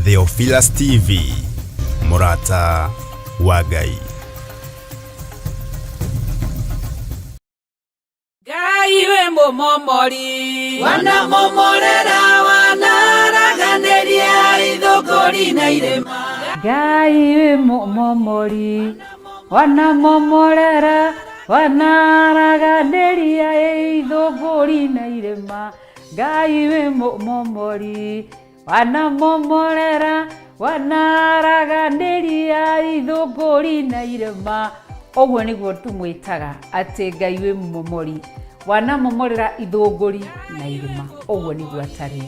Theophilus TV, Murata wa Ngai. Ngai we momomori wana momorera wana raganderia ithogori na irema. Ngai we momomori wana momorera wana raganderia ithogori na irema. Ngai we momomori wana momorera wana raganderia ithogori na irema. Ogwo niguo tumwitaga ati Ngai we momomori wana momorera ithogori na irema. Ogwo niguo atari.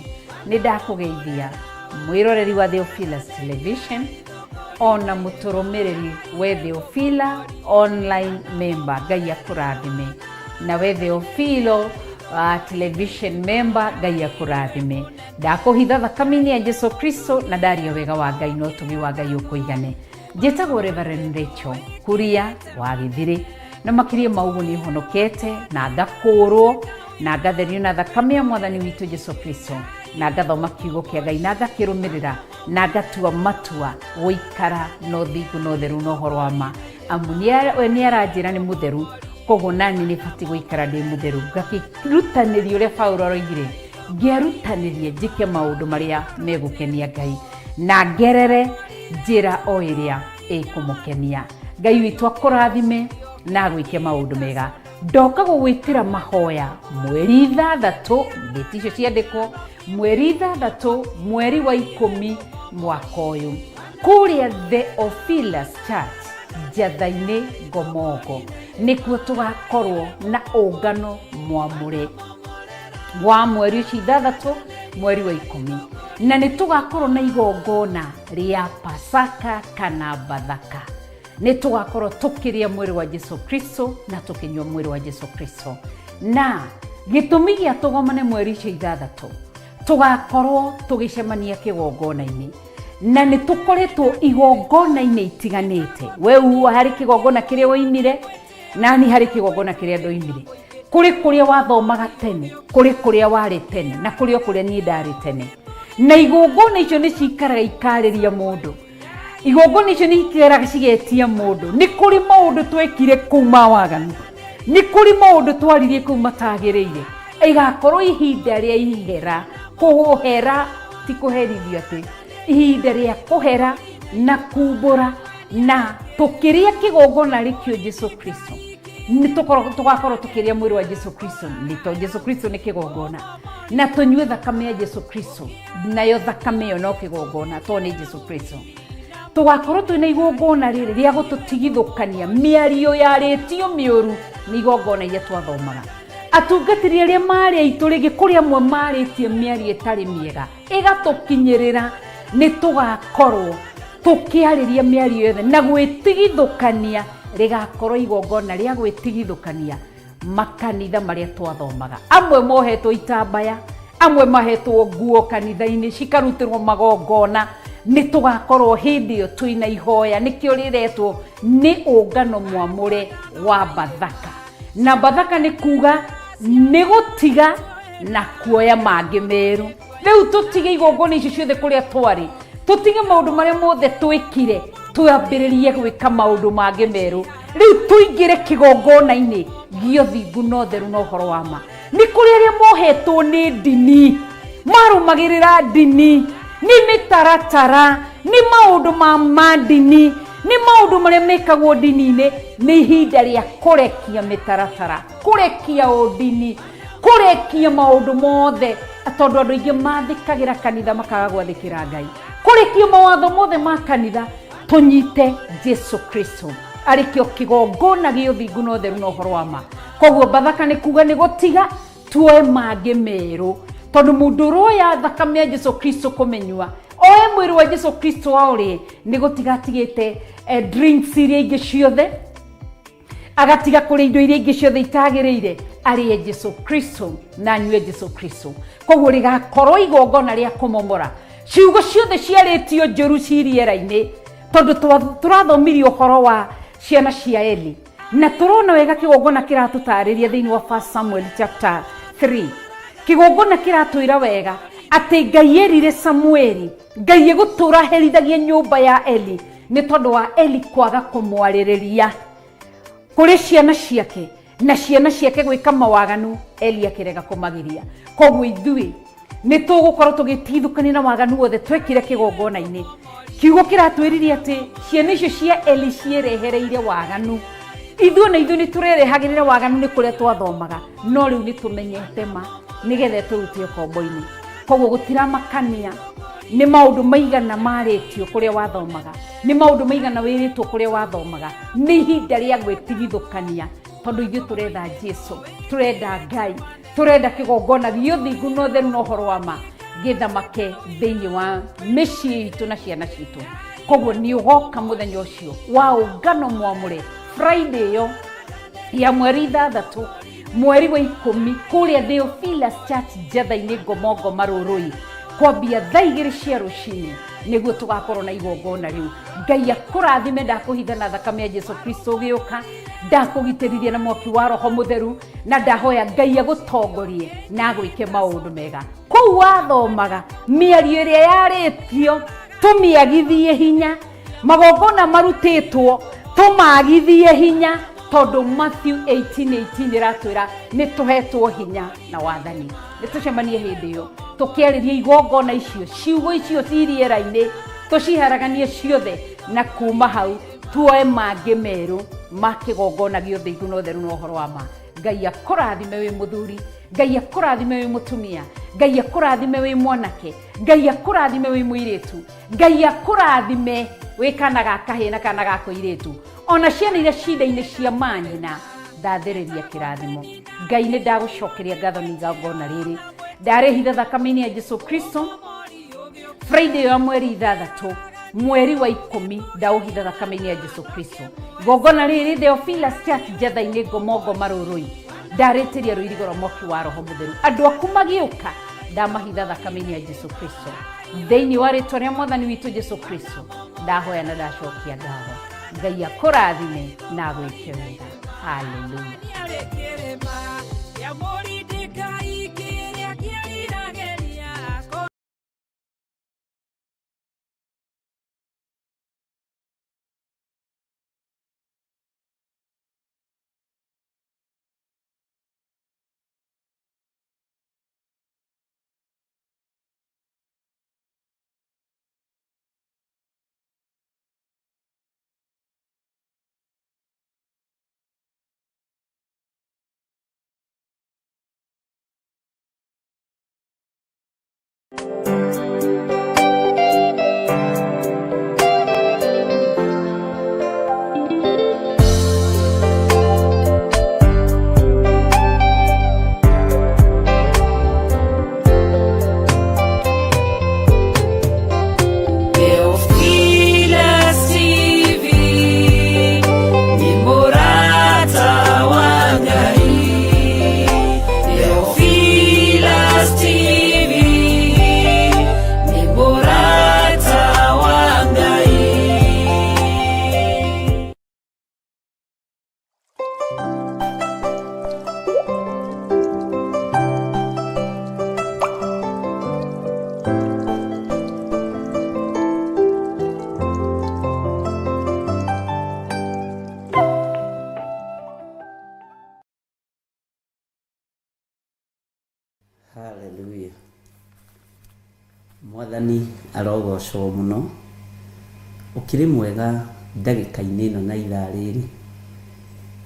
Ni ndakugeithia mwiroreri wa Theophilus Television ona muturumiriri we Theophila online member. Ngai akurathime na we Theophilo television member. Ngai akurathime. Ndakuhitha thakame-ini ya Jesu Kristo na ndaria wega wa Ngai no tumi wa Ngai ukuigane. Njĩtagwo Reverend Rachel Kuria wa Githiri na makiria maugo ni honokete na ngakũrwo na ngatherio na thakame ya Mwathani witũ Jesu Kristo na ngathoma kiugo kĩa Ngai na ngakĩrũmĩrĩra na ngatua matua gũikara no thingu no theru no horo wa ma. Amu ni aranjĩra nĩ mũtheru, koguo nani nĩ bati gũikara ndĩ mũtheru. Ngakĩrutanĩria ũrĩa Paulo oigire, ngĩarutanĩria njĩke maũndũ marĩa megũkenia Ngai na ngerere njĩra o ĩrĩa ĩkũmũkenia. Ngai witũ akũrathime na gwĩke maũndũ mega. Ndoka gũgwĩtĩra mahoya mweri 6 ndĩti icio ciandĩkwo mweri 6 mweri wa 10 mwaka ũyũ kũrĩa Theophilus Church Njatha-inĩ Ngomongo nĩkuo tũgakorwo na ũngano mwamũre wa mweri ũcio 6 mweri wa 10 na nĩ tũgakorwo na igongona rĩa Pasaka kana Bathaka. Nĩ tũgakorwo tũkĩrĩa mwĩrĩ wa Jesu Kristo na tũkĩnyua mwĩrĩ wa Jesu Kristo. Na gĩtũmi gĩa tũgomane mweri ũcio 6 tũgakorwo tũgĩcemania kĩgongona-inĩ na nĩ tũkoretwo igongona-inĩ itiganĩte. We harĩ kĩgongona kĩrĩa woimire na ni harĩ kĩgongona kĩrĩa ndoimire. Kũrĩa wathomaga tene, kũrĩa warĩ tene na kũrĩa niĩ ndarĩ tene. Na igongona icio nĩ cikaraga ikarĩria mũndũ. Igongona icio nĩ ikaraga cigetia mũndũ. Nĩ kũrĩ maũndũ twekire kuma waganu, nĩ kũrĩ maũndũ twaririe kuma matagĩrĩire. Igakorwo ihinda rĩa ihera, kũhera ti kũherithio atĩ, ihinda rĩa kũhera na kumbũra na tũkĩrĩa kĩgongona rĩkĩo Jesu Kristo. Tũgakorwo tũkĩrĩa mwĩrĩ wa Jesu Kristo, nĩ tondũ Jesu Kristo nĩ kĩgongona, na tũnyue thakame ya Jesu Kristo, nayo thakame ĩyo no kĩgongona tondũ nĩ Jesu Kristo. Tũgakorwo twĩna igongona rĩrĩ rĩa gũtũtigithũkania mĩario yarĩtio mĩũru nĩ igongona iria twathomaga. Atungatĩri arĩa marĩ aitũ rĩngĩ kũrĩ amwe marĩtie mĩario ĩtarĩ mĩega ĩgatũkinyĩrĩra, nĩ tũgakorwo tũkĩarĩria mĩario yothe na gwĩtigithũkania. Rĩgakorwo igongona rĩa gwĩtigithũkania makanitha marĩa twathomaga. Amwe mohetwo itambaya, amwe mahetwo nguo kanitha-inĩ cikarutĩrwo magongona. Nĩ tũgakorwo hĩndĩ ĩyo twĩna ihoya, nĩkĩo rĩretwo nĩ ũngano mwamũre wa Bathaka. Na Bathaka nĩ kuga nĩ gũtiga na kuoya mangĩ merũ. Rĩu tũtige igongona icio ciothe kũrĩa twarĩ, tũtige maũndũ marĩa mothe twĩkire, twambĩrĩrie gwĩka maũndũ mangĩ merũ. Rĩu tũingĩre kĩgongona-inĩ gĩa ũthingu na ũtheru na ũhoro wa ma. Nĩ kũrĩ arĩa mohetwo nĩ ndini, marũmagĩrĩra ndini, nĩ mĩtaratara, nĩ maũndũ ma ndini, nĩ maũndũ marĩa mekagwo ndini-inĩ. Nĩ ihinda rĩa kũrekia mĩtaratara, kũrekia ũndini, kũrekia maũndũ mothe, tondũ andũ aingĩ mathikagĩra kanitha makaga gwathĩkĩra Ngai. Kũrekia mawatho mothe ma kanitha, tũnyite Jesu Kristo arĩkĩo kĩgongona gĩa ũthingu na ũtheru na ũhoro wa ma. Koguo Bathaka nĩ kuga nĩ gũtiga tuoe mangĩ merũ, tondũ mũndũ ũroya thakame ya Jesu Kristo kũmenyua, oe mwĩrĩ wa Jesu Kristo waũrĩ, nĩ gũtiga atigĩte drinks iria ingĩ ciothe, agatiga kũrĩa indo iria ingĩ ciothe itagĩrĩire, arĩe Jesu Kristo na anyue Jesu Kristo. Koguo rĩgakorwo igongona rĩa kũmomora ciugo ciothe ciarĩtio njũru cirĩera-inĩ, tondũ tũrathomirio ũhoro wa ciana cia Eli na tũrona wega kĩgongona kĩratũtarĩria thĩinĩ wa 1 Samuel chapter 3. Kĩgongona kĩratwĩra wega ati Ngai erire Samueli, Ngai egutura herithagie nyumba ya Eli ni tondu wa Eli kwaga kumwaririria kuri ciana ciake na ciana ciake gwika mawaganu. Eli akirega kumagiria. Koguo ithui ni tugukorwo tugitithukania na waganu wothe twekire kigongona-ini. Kiugo kiratwiriria ati ciana icio cia Eli cierehereire waganu. Ithuĩ na ithuĩ nĩ tũrerehagĩrĩra waganu nĩ kũrĩa twathomaga, no rĩu nĩ tũmenyete ma nĩgetha tũrutio kombo-inĩ. Koguo gũtiramakania nĩ maũndũ maigana marĩtio kũrĩa wathomaga, nĩ maũndũ maigana wĩrĩtwo kũrĩa wathomaga. Nĩ ihinda rĩa gwĩtigithũkania tondũ ithuĩ tũretha Jesũ, tũrenda Ngai, tũrenda kĩgongona gĩa ũthingu na ũtheru na ũhoro wa ma gĩthamake thĩinĩ wa mĩciĩ itũ na ciana citũ. Koguo nĩ ũgoka mũthenya ũcio wa ũngano mwamũre Friday yo ya mweri 3 mweri wa 10 kũrĩa Theophilus Church Njatha-inĩ Ngomongo Marũrũi kwambia thaa 2 cia rũcinĩ nĩguo tũgakorwo na igongona rĩu. Ngai akũrathime, ndakũhitha na thakame ya Jesũ Kristo gĩũka, ndakũgitĩrithia na mwaki wa Roho Mũtheru, na ndahoya Ngai agũtongorie na gwĩke maũndũ mega. Kũu wathomaga mĩario ĩrĩa yarĩtio tũmĩagithie hinya, magongona marutĩtwo tũmagithie hinya, tondu Matthew 18:18 iratwira ni tuhetwo hinya na wathani. Ni tucemanie hindi iyo tukiariria igongona icio, ciugo icio ciriera-ini, tuciharaganie ciothe na kuma hau tuoe mangĩ meru ma kĩgongona gĩa ũthingu na ũtheru na ũhoro wa ma. Ngai akũrathime wĩ mũthuri, Ngai akũrathime wĩ mũtumia, Ngai akũrathime wĩ mwanake, Ngai akũrathime wĩ mũirĩtu, Ngai akũrathime wĩ kana ga kahĩ na kana ga kũirĩtu, ona ciana iria cinda-inĩ cia manyina. Ndathĩrĩria kĩrathimo. Ngai nĩ ndagũcokeria ngatho nĩ igongona rĩrĩ, ndarĩhitha thakame-inĩ ya Jesũ Kristo Friday ya mweri 3 mweri wa 10 ndaũhitha thakame-inĩ ya Jesũ Kristo. Igongona rĩrĩ Theophilus Church Njatha-inĩ Ngomongo Marũrũi, ndarĩtĩria rũirigo rwa mwaki wa Roho Mũtheru. Andũ aku magĩũka ndamahitha thakame-inĩ ya Jesũ Kristo thĩinĩ wa rĩtwa rĩa Mwathani witũ Jesũ Kristo ndahoya na ndacokia ngatho. Ngai akũrathime na gwĩke wega. Hallelujah. Hallelujah. Mwathani arogocwo muno. Ukiri mwega ndagĩka-inĩ ĩno na ithaa rĩrĩ,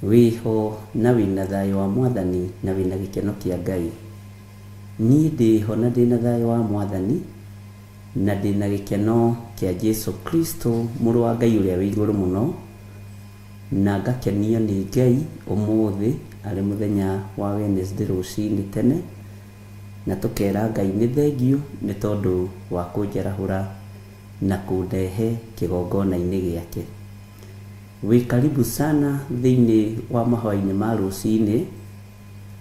wĩho na wĩna thayũ wa Mwathani na wĩna gĩkeno kĩa Ngai. Niĩ ndĩho na ndĩna thayũ wa Mwathani na ndĩna gĩkeno kĩa Jesũ Kristo mũrũ wa Ngai ũrĩa wĩ igũrũ mũno, na ngakenio nĩ Ngai ũmũthĩ arĩ mũthenya wa Wednesday rũcinĩ tene, na tukera Ngai nĩ thengio nĩ tondũ wa kũnjarahũra na kũndehe kĩgongona-inĩ gĩake. Wĩ karibu sana thĩinĩ wa mahoya-inĩ ma rũcinĩ,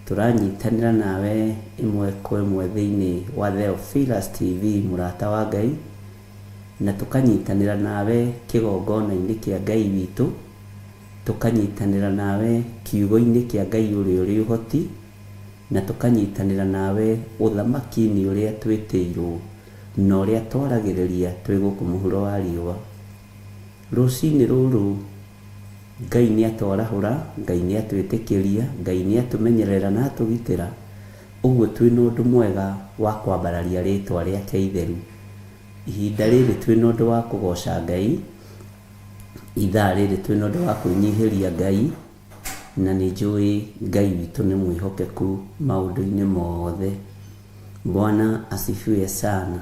tũranyitanĩra nawe ĩmwe kwa ĩmwe thĩinĩ wa Theophilus TV mũrata wa Ngai, na tũkanyitanĩra nawe kĩgongona-inĩ kĩa Ngai witũ, tũkanyitanĩra nawe kiugo-inĩ kĩa Ngai ũrĩa ũrĩ ũhoti, na tukanyitanira nawe uthamaki-ini uria twitiirwo na uria twaragiriria twi guku muhuro wa riũa. Ruciini ruru Ngai ni atwarahura, Ngai ni atwitikiria, Ngai ni atumenyerera na atugitira. Uguo twina undu mwega wa kwambararia ritwa riake itheru. Ihinda riri twina undu wa kugoca Ngai, ithaa riri twina undu wa kwinyihiria Ngai, na ni njui Ngai witu ni mwihokeku maundu-ini mothe. Bwana asifiwe sana.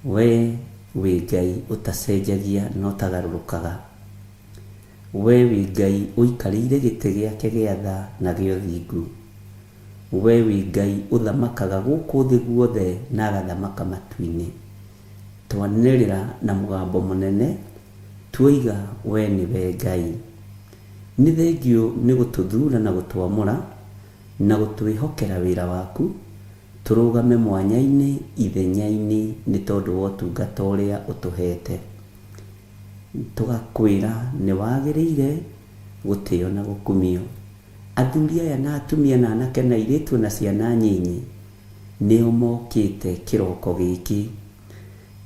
We wi Ngai utacenjagia na utagarurukaga. We wi Ngai uikarĩire gĩtĩ gĩake gĩa tha na gĩa ũthingu. We wi Ngai uthamakaga gũkũ thĩ guothe na agathamaka matu-inĩ. Twanĩrĩra na mũgambo mũnene tuoiga we nĩwe Ngai. Nĩ thengiũ nĩ gũtũthura na gũtwamũra na gũtwĩhokera wĩra waku, tũrũgame mwanya-inĩ ithenya-inĩ nĩ tondũ wa ũtungata ũrĩa ũtũhete. Tugakwĩra nĩ wagĩrĩire gũtĩo na gũkumio. Athuri aya na atumia na anake na airĩtu na ciana nyinyi nĩo mokĩte kĩroko gĩkĩ,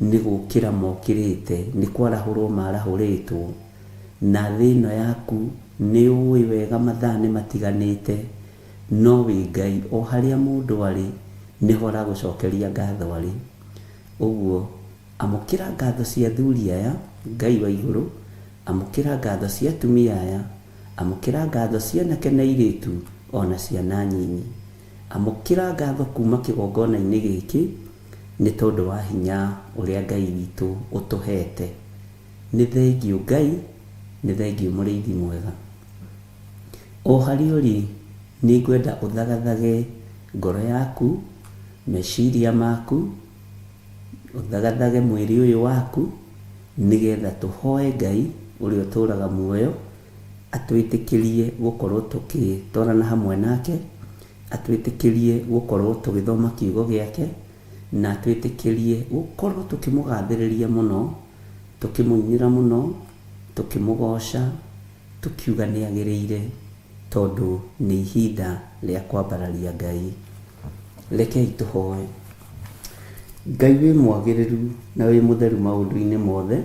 nĩ gũkĩra mokĩrĩte, nĩ kwarahũrwo marahũrĩtwo, na thĩ ĩno yaku nĩ ũĩ wega mathaa nĩ matiganĩte, no wĩ Ngai o harĩa mũndũ arĩ nĩho aragũcokeria ngatho arĩ. Ũguo amũkĩra ngatho cia athuri aya, Ngai wa igũrũ, amũkĩra ngatho cia atumia aya, amũkĩra ngatho cia anake na airĩtu ona ciana nyinyi, amũkĩra ngatho kuma kĩgongona-inĩ gĩkĩ nĩ tondũ wa hinya ũrĩa Ngai witũ ũtũhete. Nĩ thengiũ Ngai, nĩ thengiũ mũrĩithi mwega. O harĩa ũrĩ nĩ ngwenda ũthagathage ngoro yaku, meciria maku, ũthagathage mwĩrĩ ũyũ waku, nĩgetha tũhoe Ngai ũrĩa ũtũraga muoyo atwĩtĩkĩrie gũkorwo tũgĩtwarana hamwe nake, atwĩtĩkĩrie gũkorwo tũgĩthoma kiugo gĩake, na atwĩtĩkĩrie gũkorwo tũkĩmũgathĩrĩria mũno, tũkĩmũinĩra mũno, tũkĩmũgoca, tũkiuga nĩ agĩrĩire, tondũ nĩ ihinda rĩa kwambararia Ngai. Rekei tũhoe. Ngai wĩ mwagĩrĩru na wĩ mũtheru maũndũ-inĩ mothe.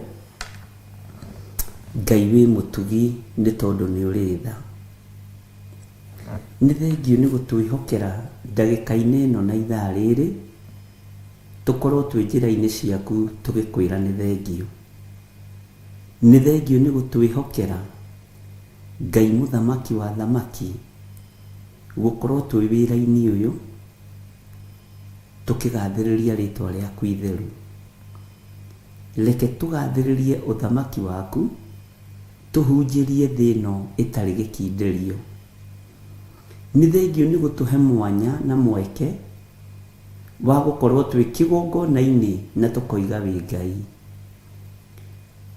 Ngai wĩ mũtugi nĩ tondũ nĩ ũrĩ tha. Nĩ thengiũ nĩ gũtwĩhokera ndagĩka-inĩ ĩno na ithaa rĩrĩ, tũkorwo twĩ njĩra-inĩ ciaku tũgĩkwĩra nĩ thengiũ. Nĩ thengiũ nĩ gũtwĩhokera Ngai mũthamaki wa thamaki, gũkorwo twĩ wĩra-inĩ ũyũ tũkĩgathĩrĩria rĩtwa rĩaku itheru. Reke tũgathĩrĩrie ũthamaki waku, tũhunjĩrie thĩ ĩno ĩtarĩ gĩkindĩrio. Nĩ thengiũ nĩ gũtũhe mwanya na mweke wa gũkorwo twĩ kĩgongona-inĩ na tũkoiga wĩ Ngai.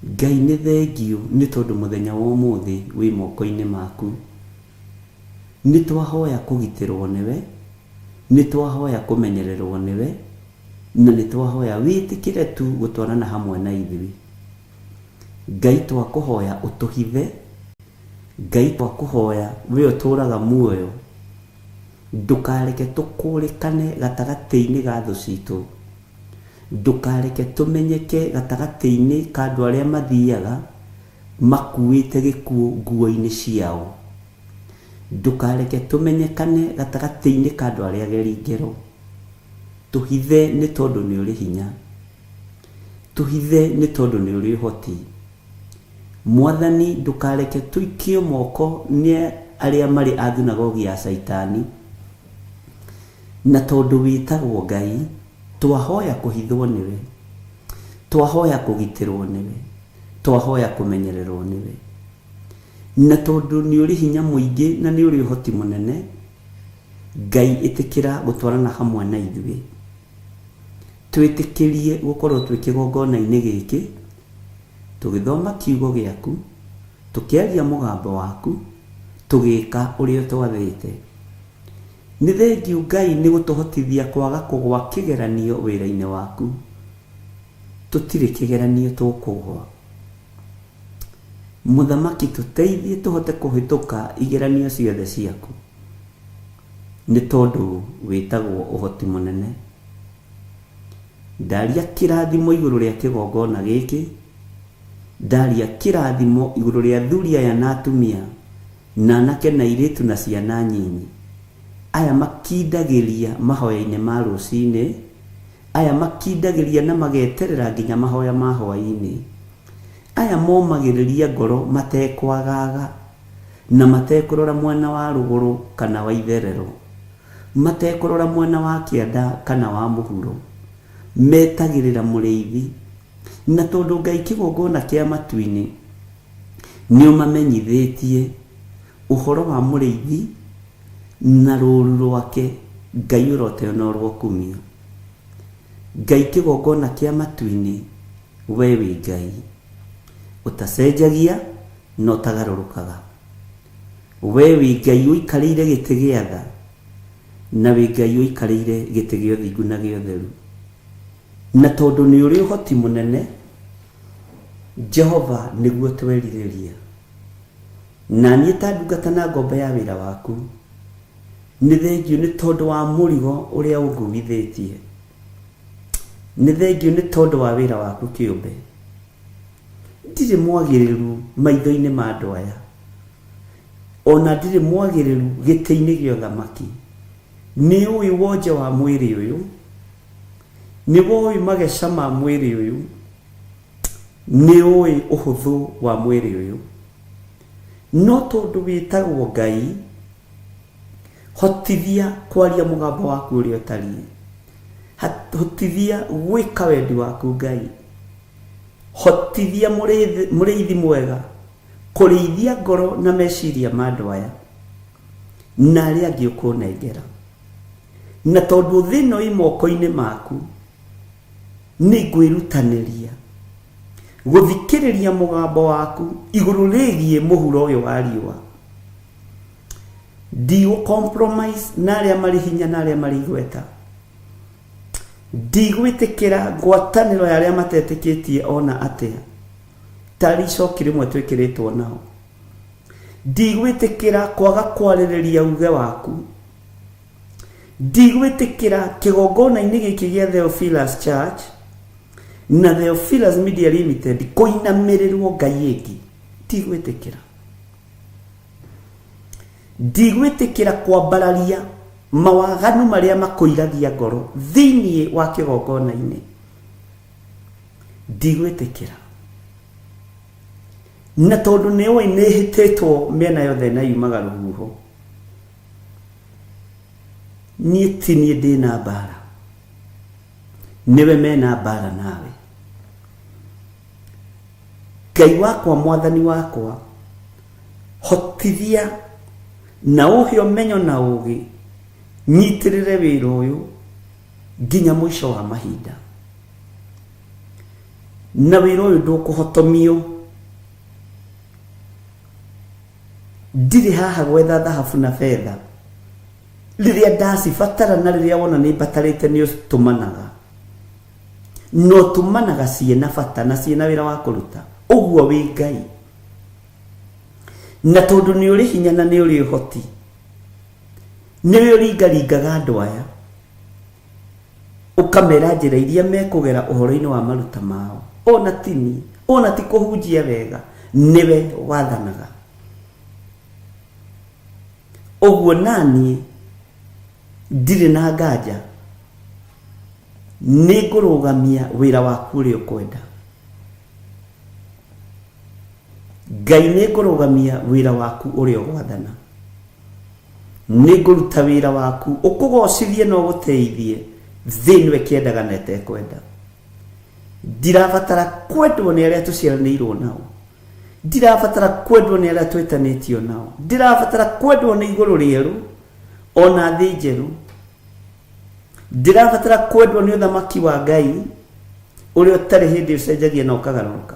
Ngai nĩ thengiũ nĩ tondũ mũthenya wa ũmũthĩ wĩ moko-inĩ maku. Nĩ twahoya kũgitĩrwo nĩwe, nĩ twahoya kũmenyererwo nĩwe, na nĩ twahoya wĩtĩkĩre tu gũtwarana hamwe na ithuĩ. Ngai twakũhoya ũtũhithe, Ngai twakũhoya we ũtũraga muoyo, ndũkareke tũkũrĩkane gatagatĩ-inĩ ga thũ citũ, ndũkareke tũmenyeke gatagatĩ-inĩ ka andũ arĩa mathiaga makuĩte gĩkuũ nguo-inĩ ciao, ndũkareke tũmenyekane gatagatĩ-inĩ ka andũ arĩa ageri ngero. Tũhithe nĩ tondũ nĩ ũrĩ hinya, tũhithe nĩ tondũ nĩ ũrĩ ũhoti. Mwathani ndũkareke tũikio moko nĩ arĩa marĩ a thunagogi ya Saitani, na tondũ wĩtagwo Ngai, twahoya kũhithwo nĩwe, twahoya kũgitĩrwo nĩwe, twahoya kũmenyererwo nĩwe. Na tondũ nĩ ũrĩ hinya mũingĩ na nĩ ũrĩ ũhoti mũnene, Ngai ĩtĩkĩra gũtwarana hamwe na ithuĩ. Twĩtĩkĩrie gũkorwo twĩ kĩgongona-inĩ gĩkĩ, tũgĩthoma kiugo gĩaku, tũkĩaria mũgambo waku, tũgĩka ũrĩa twathĩte. Nĩ thengiũ Ngai nĩ gũtũhotithia kwaga kũgwa kĩgeranio wĩra-inĩ waku. Tũtirĩ kĩgeranio tũkũgwa. Mũthamaki tũteithie tũhote kũhĩtũka igeranio ciothe ciaku. nĩ tondũ wĩtagwo ũhoti mũnene. Ndaria kĩrathimo igũrũ rĩa kĩgongona gĩkĩ, ndaria kĩrathimo igũrũ rĩa athuri aya na atumia na anake na airĩtu na ciana nyinyi, aya makindagĩria mahoya-inĩ ma rũcinĩ, aya makindagĩria na mageterera nginya mahoya ma hwaĩ-inĩ, aya momagĩrĩria ngoro matekwagaga na matekũrora mwena wa rũgũrũ kana wa itherero, matekũrora mwena wa kĩanda kana wa mũhuro, metagĩrĩra mũrĩithi. Na tondũ Ngai kĩgongona kĩa matu-inĩ nĩ ũmamenyithĩtie ũhoro wa mũrĩithi na rũũru rwake, Ngai ũroteonorwo kumio. Ngai kĩgongona kĩa matu-inĩ, we wĩ Ngai ũtacenjagia na ũtagarũrũkaga. We wĩ Ngai ũikarĩire gĩtĩ gĩa tha, na wĩ Ngai ũikarĩire gĩtĩ gĩa ũthingu na gĩa ũtheru. Na tondũ nĩ ũrĩ ũhoti mũnene, Jehova nĩguo twerirĩria. Na niĩ ta ndungata na ngombo ya wĩra waku, nĩ thengio nĩ tondũ wa mũrigo ũrĩa ũnguithĩtie. Nĩ thengio nĩ tondũ wa wĩra waku kĩũmbe. Ndirĩ mwagĩrĩru maitho-inĩ ma andũ aya, ona ndirĩ mwagĩrĩru gĩtĩ-inĩ gĩa ũthamaki. Nĩ ũĩ wonje wa mwĩrĩ ũyũ, nĩ ũĩ mageca ma mwĩrĩ ũyũ, nĩ ũĩ ũhũthũ wa mwĩrĩ ũyũ. No tondũ wĩtagwo Ngai, hotithia kwaria mũgambo waku ũrĩa ũtariĩ, hotithia gwĩka wendi waku Ngai, hotithia mũrĩithi mwega kũrĩithia ngoro na meciria ma andũ aya na arĩa angĩ ũkũnengera. Na tondũ thĩno ĩ moko-inĩ maku, nĩ ngwĩrutanĩria gũthikĩrĩria mũgambo waku igũrũ rĩgiĩ mũhuro ũyũ wa riũa. Ndigũ-compromise na arĩa marĩ hinya na arĩa marĩ igweta. Ndigwĩtĩkĩra ngwatanĩro ya arĩa matetĩkĩtie ona atĩa, tarĩ icoki rĩmwe twĩkĩrĩtwo nao. Ndigwĩtĩkĩra kwaga kwarĩrĩria uge waku. Ndigwĩtĩkĩra kĩgongona-inĩ gĩkĩ gĩa Theophilus Church na Theophilus Media Limited kũinamĩrĩrwo Ngai ĩngĩ. Ndigwĩtĩkĩra. Ndigwĩtĩkĩra kwambararia mawaganu marĩa makũiragia ngoro thĩinĩ wa kĩgongona-inĩ. Ndigwĩtĩkĩra. Na tondũ nĩ ũĩ nĩ hĩtĩtwo mĩena yothe na yumaga rũhuho, niĩ ti niĩ ndĩna mbara, nĩwe mena mbara nawe. Ngai wakwa, mwathani wakwa, hotithia na ũhe ũmenyo na ũũgĩ, nyitĩrĩre wĩra ũyũ nginya mũico wa mahinda. Na wĩra ũyũ ndũkũhotomio. Ndirĩ haha gwetha thahabu na fedha. Rĩrĩa ndacibatara na rĩrĩa wona nĩ mbatarĩte nĩ ũtũmanaga. No tũmanaga ciĩna bata na ciĩna wĩra wa kũruta. Ũguo wĩ Ngai. Na tondũ nĩ ũrĩ hinya na nĩ ũrĩ ũhoti, nĩwe ũringaringaga andũ aya, ũkamera njĩra iria mekũgera ũhoro-inĩ wa maruta mao. Ona ti niĩ, ona ti kũhunjia wega, nĩwe wathanaga. Ũguo naniĩ ndirĩ na nganja, nĩ ngũrũgamia wĩra waku ũrĩa ũkwenda. Ngai nĩ ngũrũgamia wĩra waku ũrĩa ũgwathana. Nĩ ngũruta wĩra waku ũkũgocithie na ũgũteithie thĩinĩ we kĩendaga na etekwenda. Ndirabatara kwendwo nĩ arĩa tũciaranĩirwo nao. Ndirabatara kwendwo nĩ arĩa twĩtanĩtio nao. Ndirabatara kwendwo nĩ igũrũ rĩerũ ona thĩ njerũ. Ndirabatara kwendwo nĩ ũthamaki wa Ngai ũrĩa ũtarĩ hĩndĩ ũcenjagia na ũkagarũrũka.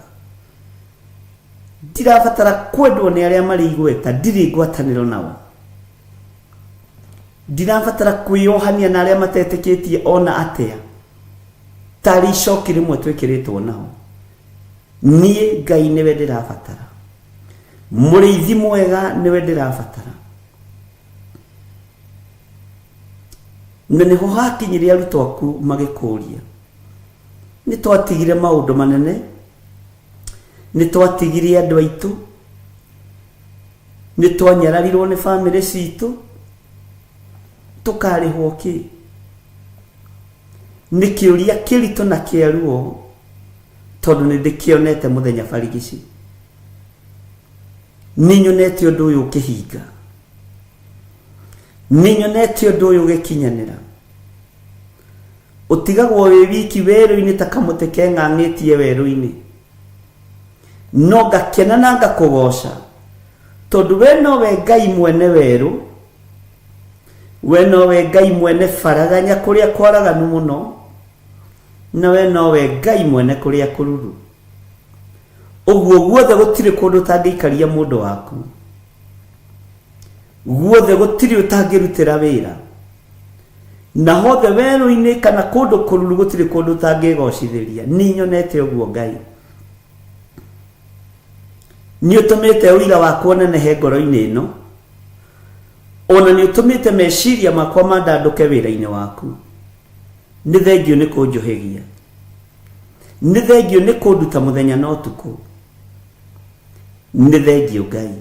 Ndirabatara kwendwo nĩ arĩa marĩ igweta, ndirĩ ngwatanĩro nao. Ndirabatara kwĩyohania na arĩa matetĩkĩtie ona atĩa, tarĩ icoki rĩmwe twĩkĩrĩtwo nao. Niĩ Ngai nĩwe ndĩrabatara. Mũrĩithi mwega nĩwe ndĩrabatara. na nĩ ho hakinyire arutwo aku magĩkũria. Nĩ twatigire maũndũ manene, nĩ twatigire andũ aitũ, nĩ twanyararirwo nĩ bamĩrĩ citũ, tũkarĩhwo kĩ? Nĩ kĩũria kĩritũ na kĩaruo, tondũ nĩ ndĩkĩonete mũthenya barigici. Nĩ nyonete ũndũ ũyũ ũkĩhinga, nĩ nyonete ũndũ ũyũ ũgĩkinyanĩra. Ũtigagwo wĩ wiki werũ-inĩ ta kamũtĩ keng'ang'ĩtie werũ-inĩ, no ngakena na ngakũgoca, tondũ we nowe Ngai mwene werũ, we nowe Ngai mwene faraganya kũrĩa kwaraganu mũno, na we nowe Ngai mwene kũrĩa kũruru. Ũguo guothe gũtirĩ kũndũ ũtangĩikaria mũndũ waku, guothe gũtirĩ ũtangĩrutĩra wĩra, na hothe werũ-inĩ kana kũndũ kũruru gũtirĩ kũndũ ũtangĩgocithĩria. Nĩ nyonete ũguo Ngai. Nĩ ũtũmĩte ũira wakwa nenehe ngoro-inĩ ĩno, ona nĩ ũtũmĩte meciria makwa mandandũke wĩra-inĩ waku. Nĩ thengio nĩ kũnjohegia, nĩ thengio nĩ kũnduta mũthenya na ũtukũ. Nĩ thengio Ngai,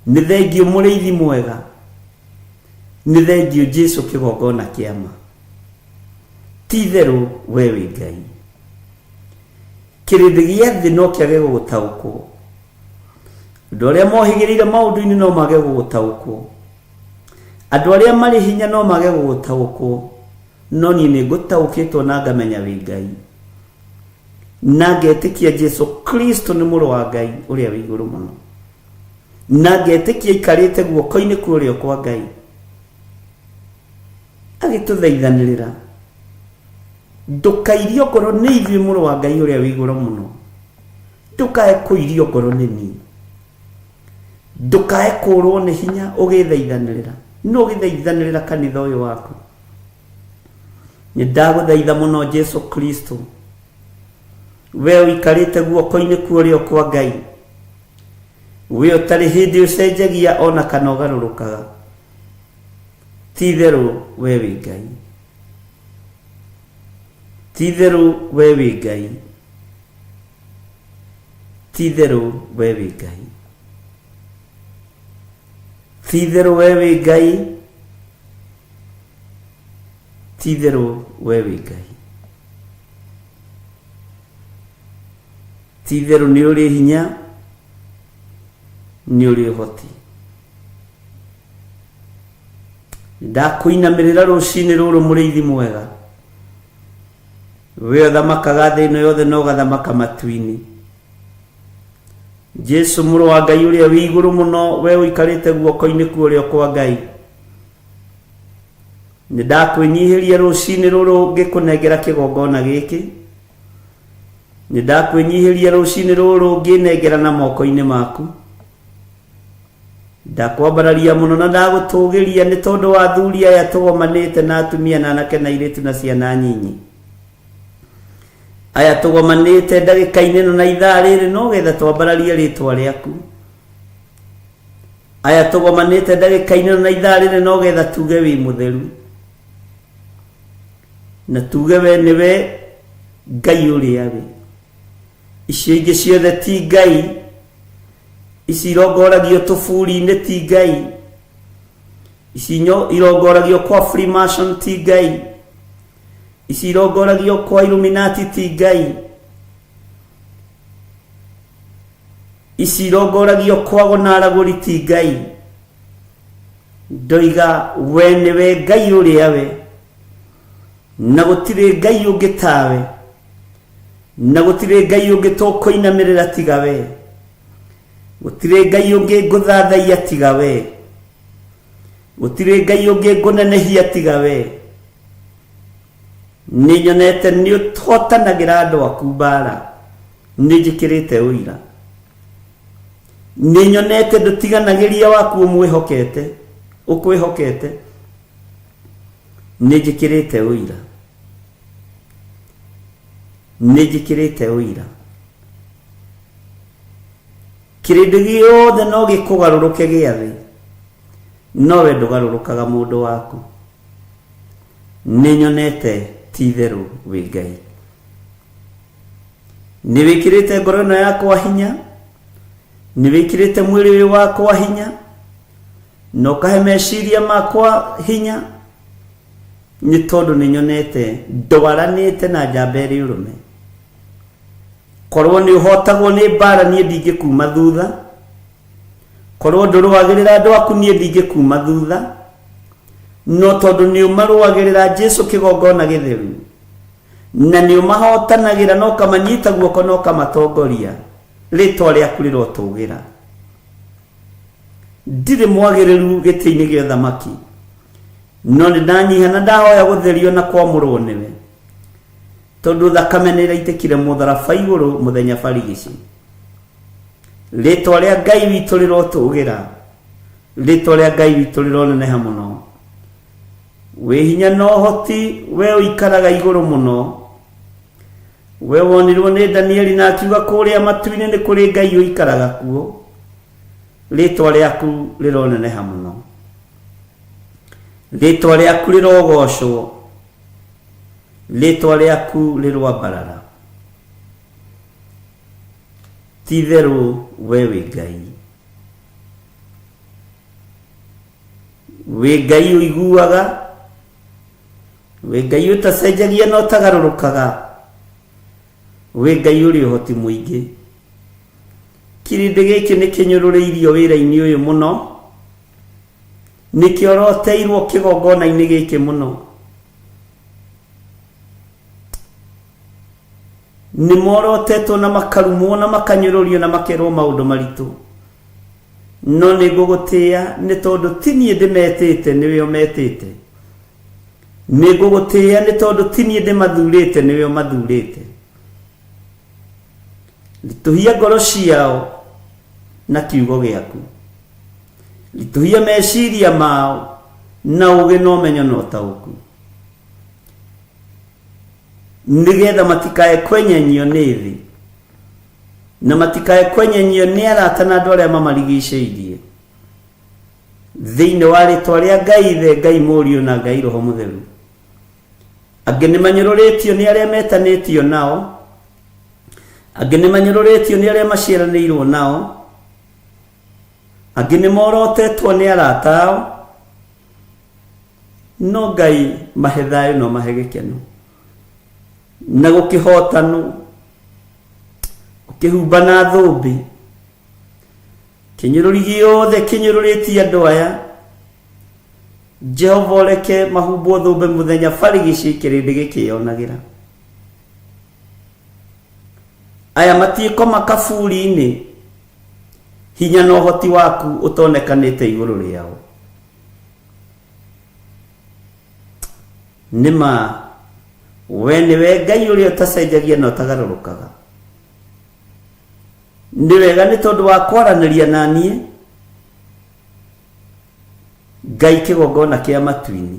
nĩ thengio mũrĩithi mwega, nĩ thengio Jesũ kĩgongona kĩama. Ti-itherũ we wĩ Ngai. Kĩrĩndĩ gĩa thĩ no kĩage gũgũtaũkwo, andũ arĩa mohĩgĩrĩire maũndũ-inĩ no mage gũgũtaũkwo, andũ arĩa marĩ hinya no mage gũgũtaũkwo, no niĩ nĩ ngũtaũkĩtwo na ngamenya wĩ Ngai, na ngetĩkia Jesũ Kristo nĩ mũrũ wa Ngai ũrĩa wĩ igũrũ mũno, na ngetĩkia aikarĩte guoko-inĩ kũrĩa kwa Ngai agĩtũthaithanĩrĩra. Ndũkairio ngoro nĩ ithuĩ mũrũ wa Ngai ũrĩa wĩ igũrũ mũno, ndũkae kũirio ngoro nĩ niĩ, ndũkae kũrwo nĩ hinya ũgĩthaithanĩrĩra. No ũgĩthaithanĩrĩra kanitha ũyũ waku. Nĩ ndagũthaitha mũno Jesũ Kristo, we ũikarĩte guoko-inĩ kũrĩa kwa Ngai, we ũtarĩ hĩndĩ ũcenjagia ona kana ũgarũrũkaga. Ti-itherũ we wĩ Ngai, ti-itherũ we wĩ Ngai, ti-itherũ we wĩ Ngai, ti-itherũ we wĩ Ngai, ti-itherũ we wĩ Ngai, ti-itherũ nĩ ũrĩ hinya, nĩ ũrĩ ũhoti. Ndakũinamĩrĩra rũcinĩ rũrũ mũrĩithi mwega, we ũthamakaga thĩ ĩno yothe na ũgathamaka matu-inĩ. Jesũ mũrũ wa Ngai ũrĩa wĩ igũrũ mũno, we ũikarĩte guoko-inĩ kũrĩa kwa Ngai, nĩ ndakwĩnyihĩria rũcinĩ rũrũ ngĩkũnengera kĩgongona gĩkĩ, nĩ ndakwĩnyihĩria rũcinĩ rũrũ ngĩnengera na moko-inĩ maku. Ndakwambararia mũno na ndagũtũgĩria nĩ tondũ wa athuri aya tũgomanĩte na atumia na anake na airĩtu na ciana nyinyi, aya tũgomanĩte ndagĩka-inĩ ĩno na ithaa rĩrĩ no getha twambararie rĩtwa rĩaku, aya tũgomanĩte ndagĩka-inĩ ĩno na ithaa rĩrĩ no getha tuge wĩ mũtheru, na tuge we nĩwe Ngai ũrĩa wĩ. Icio ingĩ ciothe ti Ngai, ici irongoragio tũburi-inĩ ti Ngai, ici irongoragio kwa Freemason ti Ngai, ici irongoragio kwa Illuminati ti Ngai, ici irongoragio kwa gonaragũri ti Ngai. Ndoiga we nĩwe Ngai ũrĩa we, na gũtirĩ Ngai ũngĩ tawe, na gũtirĩ Ngai ũngĩ tũkũinamĩrĩra tiga we, gũtirĩ Ngai ũngĩ ngũthathaiya tiga we, gũtirĩ Ngai ũngĩ ngũnenehia tiga we. Nĩ nyonete nĩ ũhotanagĩra andũ aku mbara, nĩ njĩkĩrĩte ũira, nĩ nyonete ndũtiganagĩria waku ũkwĩhokete, nĩ njĩkĩrĩte ũira, nĩ njĩkĩrĩte ũira. Kĩrĩndĩ gĩothe no gĩkũgarũrũke gĩathĩ, no we ndũgarũrũkaga mũndũ waku. ninyonete titheru wi Ngai. Ni wikirite ngoro ino yakwa hinya, ni wikirite mwiri uyu wakwa hinya, no kahe meciria makwa hinya, ni tondu ninyonete ndwaranite na njamberi urume. Korwo ni uhotagwo ni mbara nie ndingikuma thutha, korwo ndurwagirira andu aku nie ndingikuma thutha, no tondu ni umarwagirira Jesu kigongona githeru na ni umahotanagira no kamanyita guoko no kamatongoria, ritwa riaku rirotugira. Ndire mwagiriru giti-ini gia thamaki, no ni ndanyiha na ndahoya gutherio na kwamurwo niwe, tondu thakame ni iraitikire mutharaba iguru muthenya barigici. Ritwa ria Ngai witu rirotugira, ritwa ria Ngai witu rironeneha muno. We hinya no hoti we uikaraga iguru muno, we wonirwo ni Danieli na akiuga kuria matu-ini ni kuri Ngai uikaraga kuo, ritwa riaku rironeneha muno, ritwa riaku rirogocwo, ritwa riaku rirwambarara. Titheru we wi Ngai, wi Ngai uiguaga, wi Ngai utacenjagia no tagarurukaga, wi Ngai uri uhoti muingi. Kirindi giki ni kinyururiirio wira-ini uyu muno, nikioroteirwo kigongona-ini giki muno. Ni morotetwo na makarumwo na makanyururio na makerwo maundu maritu, no ni gugutia ni tondu ti nie ndimetete niwe umetete, ni gugutia ni tondu ti nie ndimathurite niwe umathurite. Lituhia ngoro ciao na kiugo giaku, lituhia meciria mao na uge no menyo no tauku, nigetha matikae kwenyenyio ni thi na matikae kwenyenyio ni arata na andu aria mamarigicĩirie, thiini wa ritwa ria Ngai Ithe, Ngai Mũriũ na Ngai Roho Mũtheru. Angĩ nĩ manyũrũrĩtio nĩ arĩa metanĩtio nao, angĩ nĩ manyũrũrĩtio nĩ arĩa maciaranĩirwo nao, angĩ nĩ morotetwo nĩ arata ao, no Ngai mahe thayũ no mahe gĩkeno na gũkĩhotanu, ũkĩhumba na thũmbĩ. Kĩnyũrũri gĩothe kĩnyũrũrĩtie andũ aya, Jehova ũreke mahumbwo thũmbĩ mũthenya barigici kĩrĩndĩ gĩkĩonagĩra. Aya matiĩkoma kaburi-inĩ, hinya na ũhoti waku ũtonekanĩte igũrũ rĩao. Nĩma we nĩwe Ngai ũrĩa ũtacenjagia na ũtagarũrũkaga. Nĩ wega nĩ tondũ wa kwaranĩria na niĩ, Ngai kĩgongona kĩa matu-inĩ,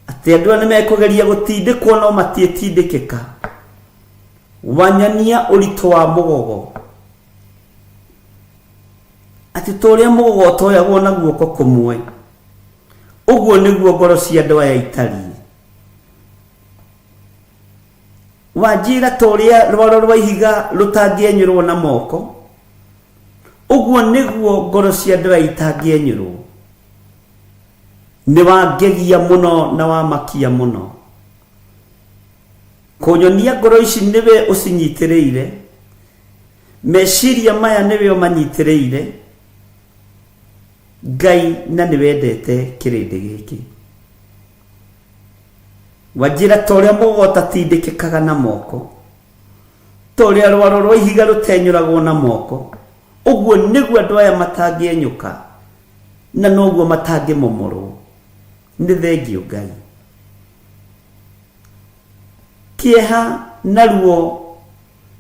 atĩ andũ aya nĩ mekũgeria gũtindĩkwo no matiĩtindĩkĩka. Wanyania ũritũ wa mũgogo, atĩ ta ũrĩa mũgogo ũtoyagwo na guoko kũmwe, ũguo nĩguo ngoro cia andũ aya itariĩ. Wanjĩra ta ũrĩa rwaro rwa ihiga rũtangĩenyũrwo na moko, ũguo nĩguo ngoro cia andũ aya itangĩenyũrwo. Nĩ wangegia mũno na wamakia mũno, kũnyonia ngoro ici nĩwe ũcinyitĩrĩire, meciria maya nĩwe ũmanyitĩrĩire, Ngai, na nĩ wendete kĩrĩndĩ gĩkĩ. Wanjĩra ta ũrĩa mũgogo ũtatindĩkĩkaga na moko, ta ũrĩa rwaro rwa ihiga rũtenyũragwo na moko, ũguo nĩguo andũ aya matangĩenyũka na noguo matangĩmomorwo. Nĩ thengio Ngai. Kĩeha na ruo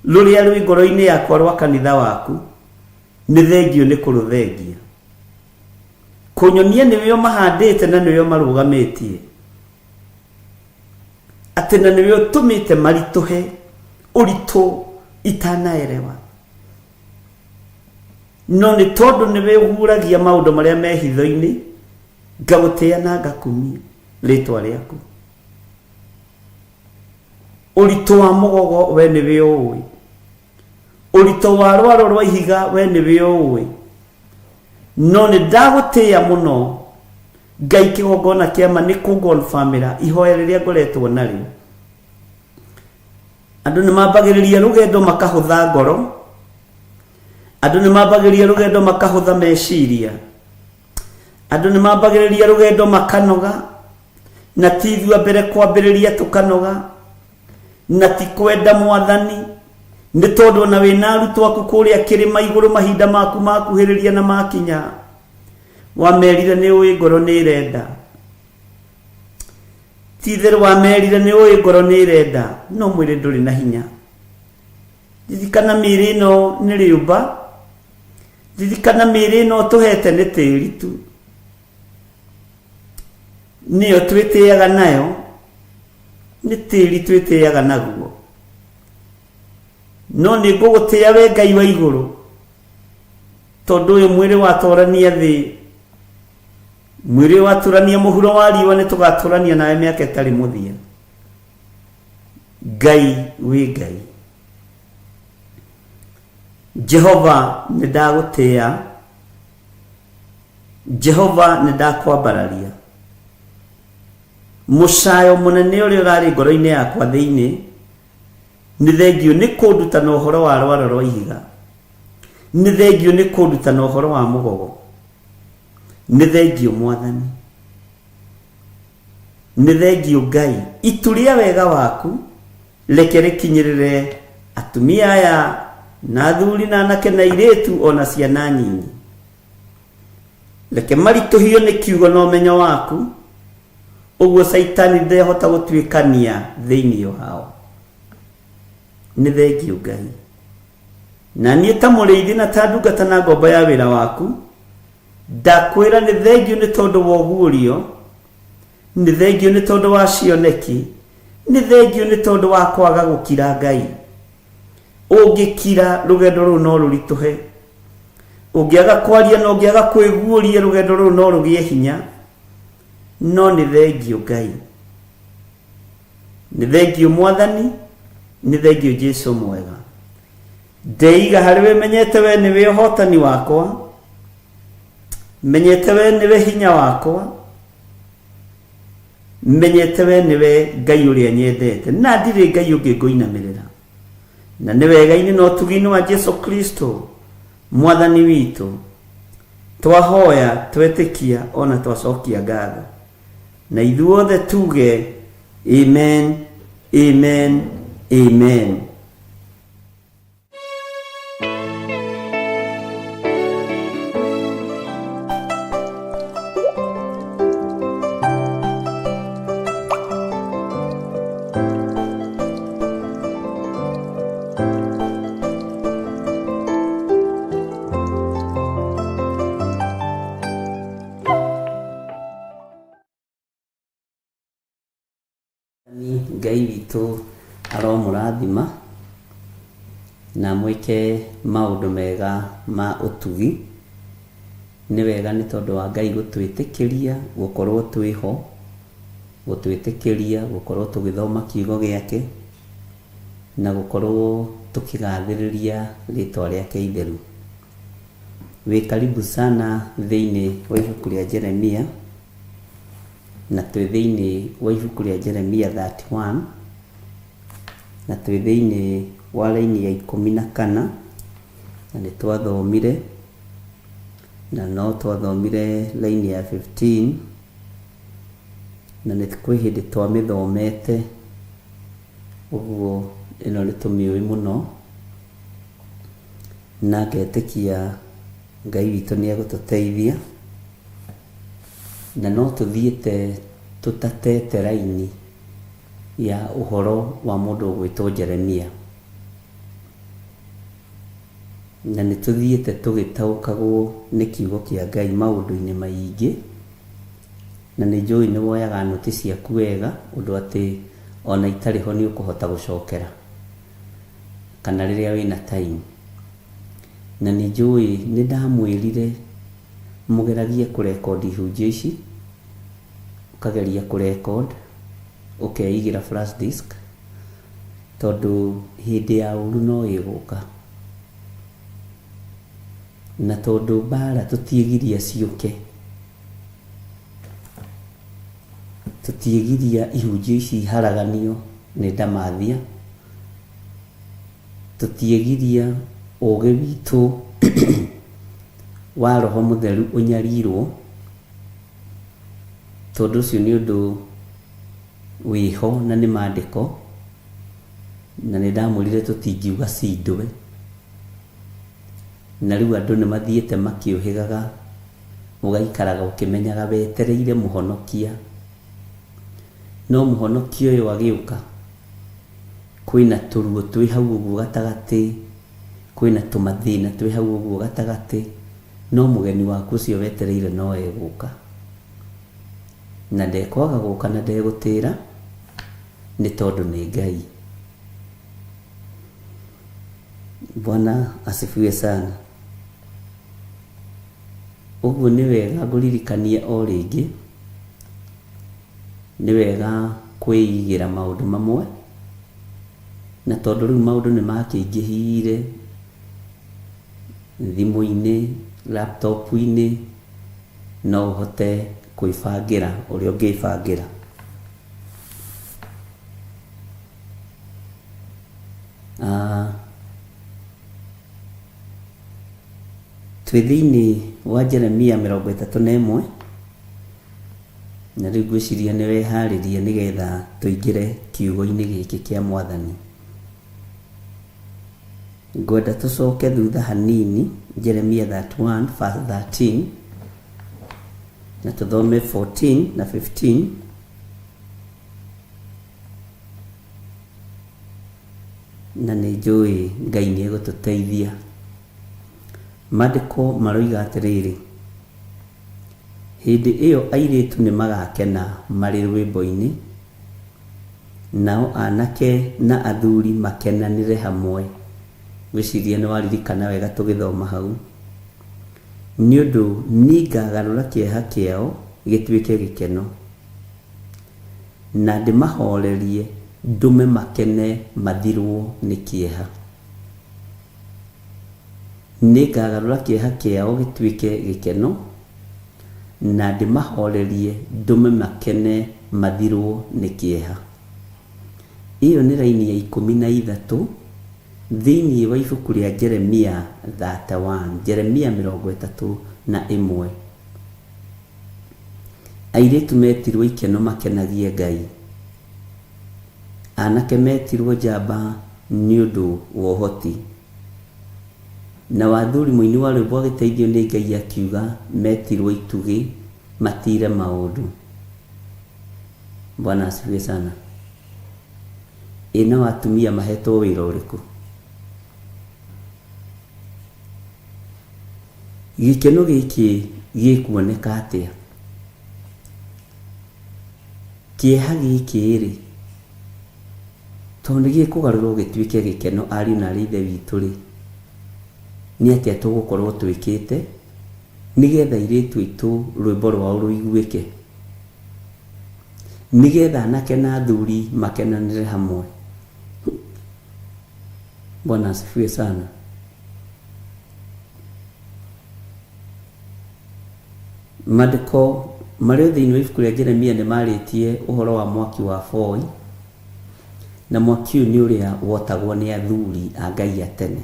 rũrĩa rwĩ ngoro-inĩ yakwa rwa kanitha waku, nĩ thengio nĩ kũrũthengia, kũnyonia nĩwe ũmahandĩte na nĩwe ũmarũgamĩtie, atĩ na nĩwe ũtũmĩte maritũhe ũritũ itanaerewa. No nĩ tondũ nĩwe ũhuragia maũndũ marĩa me hitho-inĩ, ngagutia na ngakumia ritwa riaku urito wa mugogo we ni we uwi urito wa rwaro rwa ihiga we ni we uwi no ni ndagutia muno ngai kigongona kiama ni kugonfamira ihoya riria ngoretwo naryo andu ni mambagiriria rugendo makahutha ngoro andu ni mambagiriria rugendo makahutha meciria andu ni mambagiriria rugendo makanoga na tithua mbere kwambiriria tukanoga na ti kwenda mwathani ni tondu na wina arutu aku kuria kirima iguru mahinda maku makuhiriria na makinya wamerire ni uyi ngoro ni irenda tithiru wamerire ni uyi ngoro ni irenda no mwire nduri na hinya thithikana miri no ni riumba thithikana miri no tuhete ni tiri tu niyo twitiaga nayo ni tiri twitiaga naguo no ni ngugutia we Ngai wa iguru tondu uyu mwiri watorania thi mwiri waturania muhuro wa riwa ni tugaturania nawe miaka itari muthia Ngai wi Ngai Jehova ni ndagutia Jehova ni ndakwambararia musayo munene uri urari ngoro-ini yakwa thiini ni thengio ni kunduta na uhoro wa rwaro rwa ihiga ni thengio ni kunduta na uhoro wa mugogo ni thengio mwathani ni thengio Ngai ituria wega waku reke rikinyirire atumia aya na thuri na anake na iritu ona ciana nyinyi reke marituhio ni kiugo na umenyo waku uguo saitani ndehota gutwikania thiini hao ni thengio Ngai na nie ta muriithi na ta ndungata na ngombo ya wira waku ndakwira ni thengio ni tondu wa ugurio ni thengio ni tondu wa cioneki ni thengio ni tondu wa kwaga gukira Ngai ungikira rugendo ru no rurituhe ungiaga kwaria no ungiaga kwiguuria rugendo ru no rugie hinya no ni thengio Ngai ni thengio mwathani ni thengio Jesu mwega ndeiga hariwe menyete we ni we hotani wakwa menyete we ni we hinya wakwa menyete we ni we Ngai uria nyendete na ndiri Ngai ungi nguinamirira na ni wega-ini no tugini wa Jesu Kristo mwathani witu twahoya twetikia ona twacokia ngatho na ithuothe tuge amen amen amen. Ngai witu aromurathima na mwike maundu mega ma utugi ni wega ni tondu wa Ngai gutwitikiria gukorwo twiho gutwitikiria gukorwo tugithoma kiugo giake na gukorwo tukigathiriria ritwa riake itheru wi karibu sana thiini wa ibuku ria Jeremia na twi thiini wa ibuku ria Jeremia 31 na twi thiini wa laini ya 14 na ni twathomire na no twathomire laini ya 15 na ni kwi hindi twamithomete uguo ino ni tumiui muno na ngetikia Ngai witu ni agututeithia na no tuthiete tutatete raini ya uhoro wa mundu gwitwo Jeremia na ni tuthiete tugitaukagwo ni kiugo kia Ngai maundu-ini maingi na ni njui ni woyaga noti ciaku wega undu ati ona itariho ni ukuhota gucokera kana riria wina time na ni njui ni ndamwirire mugeragie kurekodi hunjia ici ukageria kurecord ukeigira flash disk tondu hindi ya uru no iguka na tondu bara tutiegiria ciuke tutiegiria ihunjio ici haraganio ni ndamathia tutiegiria uge witu wa roho mutheru unyarirwo tondu ucio ni undu wiho na ni mandiko na ni ndamurire tutingiuga cindwe na riu andu ni mathiete makiuhigaga ugaikaraga ukimenyaga wetereire muhonokia no muhonokia uyu agiuka kwina turuo twi hau uguo gatagati kwina tumathina twi hau uguo gatagati no mugeni waku ucio wetereire no eguka na ndekwaga guka na ndegutira ni tondu ni Ngai. Bwana asifiwe sana. Uguo ni wega nguririkanie o ringi ni wega kwigira maundu mamwe na tondu riu maundu ni makiingihire thimu-ini laptop-ini no uhote kwibangira uria ungibangira. Twi thiini wa Jeremia 31 na riu ngwiciria ni weharirie nigetha tuingire kiugo-ini giki kia Mwathani. Ngwenda tucoke thutha hanini Jeremia 31 verse 13 na tuthome 14 na 15 na ni njui Ngai ni egututeithia. Mandiko maroiga atiriri, hindi iyo airitu ni magakena mari rwimbo-ini nao anake na athuri makenanire hamwe. Gwiciria ni waririkana wega tugithoma hau ni undu ningagarura kieha kiao gituike gikeno na ndimahorerie ndume makene mathirwo ni kieha. Ningagarura kieha kiao gituike gikeno na ndimahorerie ndume makene mathirwo ni kieha. Iyo ni raini ya 13 thiini wa ibuku ria Jeremia 31. Jeremia 31. Airitu metirwo ikeno makenagie Ngai, anake metirwo njamba ni undu wa uhoti, na wathuri muini wa rwimbo agiteithio ni Ngai akiuga metirwo itugi matire maundu. Bwana asifiwe sana. Ina watumia mahetwo wira uriku? Gikeno giki gikuoneka atia? Kieha giki ri tondu gikugarurwo gituike gikeno ari na rithe witu ri ni atia tugukorwo twikite nigetha iritu itu rwimbo rwao ruiguike, nigetha anake na athuri makenanire hamwe. Bwana asifiwe sana. Mandiko mario thiini wa ibuku ria Jeremia ni maritie uhoro wa mwaki wa foi, na mwaki uyu ni uria wotagwo ni athuri a Ngai atene.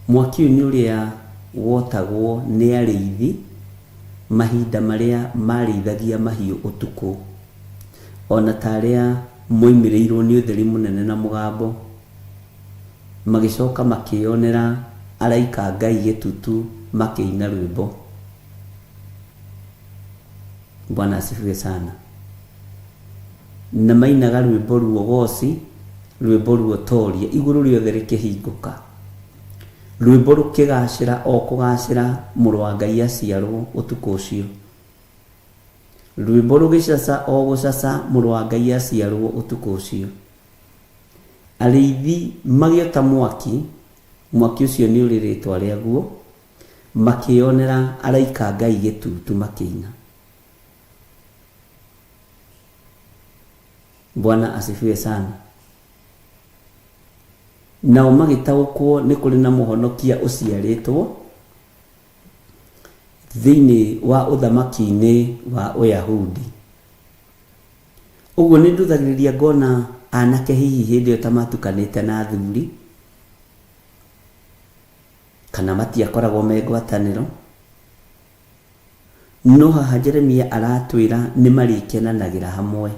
Mwaki uyu ni uria wotagwo ni ariithi mahinda maria marithagia mahiu utuku, ona taria moimireirwo ni utheri munene na mugambo, magicoka makionera araika Ngai gitutu makiina rwimbo. Bwana asifiwe sana. Na mainaga rwimbo ruo goci, rwimbo ruo toria iguru riothe rikihinguka, rwimbo rukigacira o kugacira muru wa Ngai aciarwo utuku ucio, rwimbo rugicaca o gucaca muru wa Ngai aciarwo utuku ucio. Ariithi magiota mwaki, mwaki ucio ni uri ritwa riaguo, makionera araika Ngai gitutu makiina. Bwana asifiwe sana. Nao magĩtaũkwo nĩ kũrĩ na mũhonokia ũciarĩtwo thĩinĩ wa ũthamaki-inĩ wa Ũyahudi. Ũguo nĩ nduthagĩrĩria ngona anake hihi hĩndĩ ĩyo ta matukanĩte na athuri, kana matiakoragwo me ngwatanĩro. No haha Jeremia aratwĩra nĩ marĩkenanagĩra hamwe,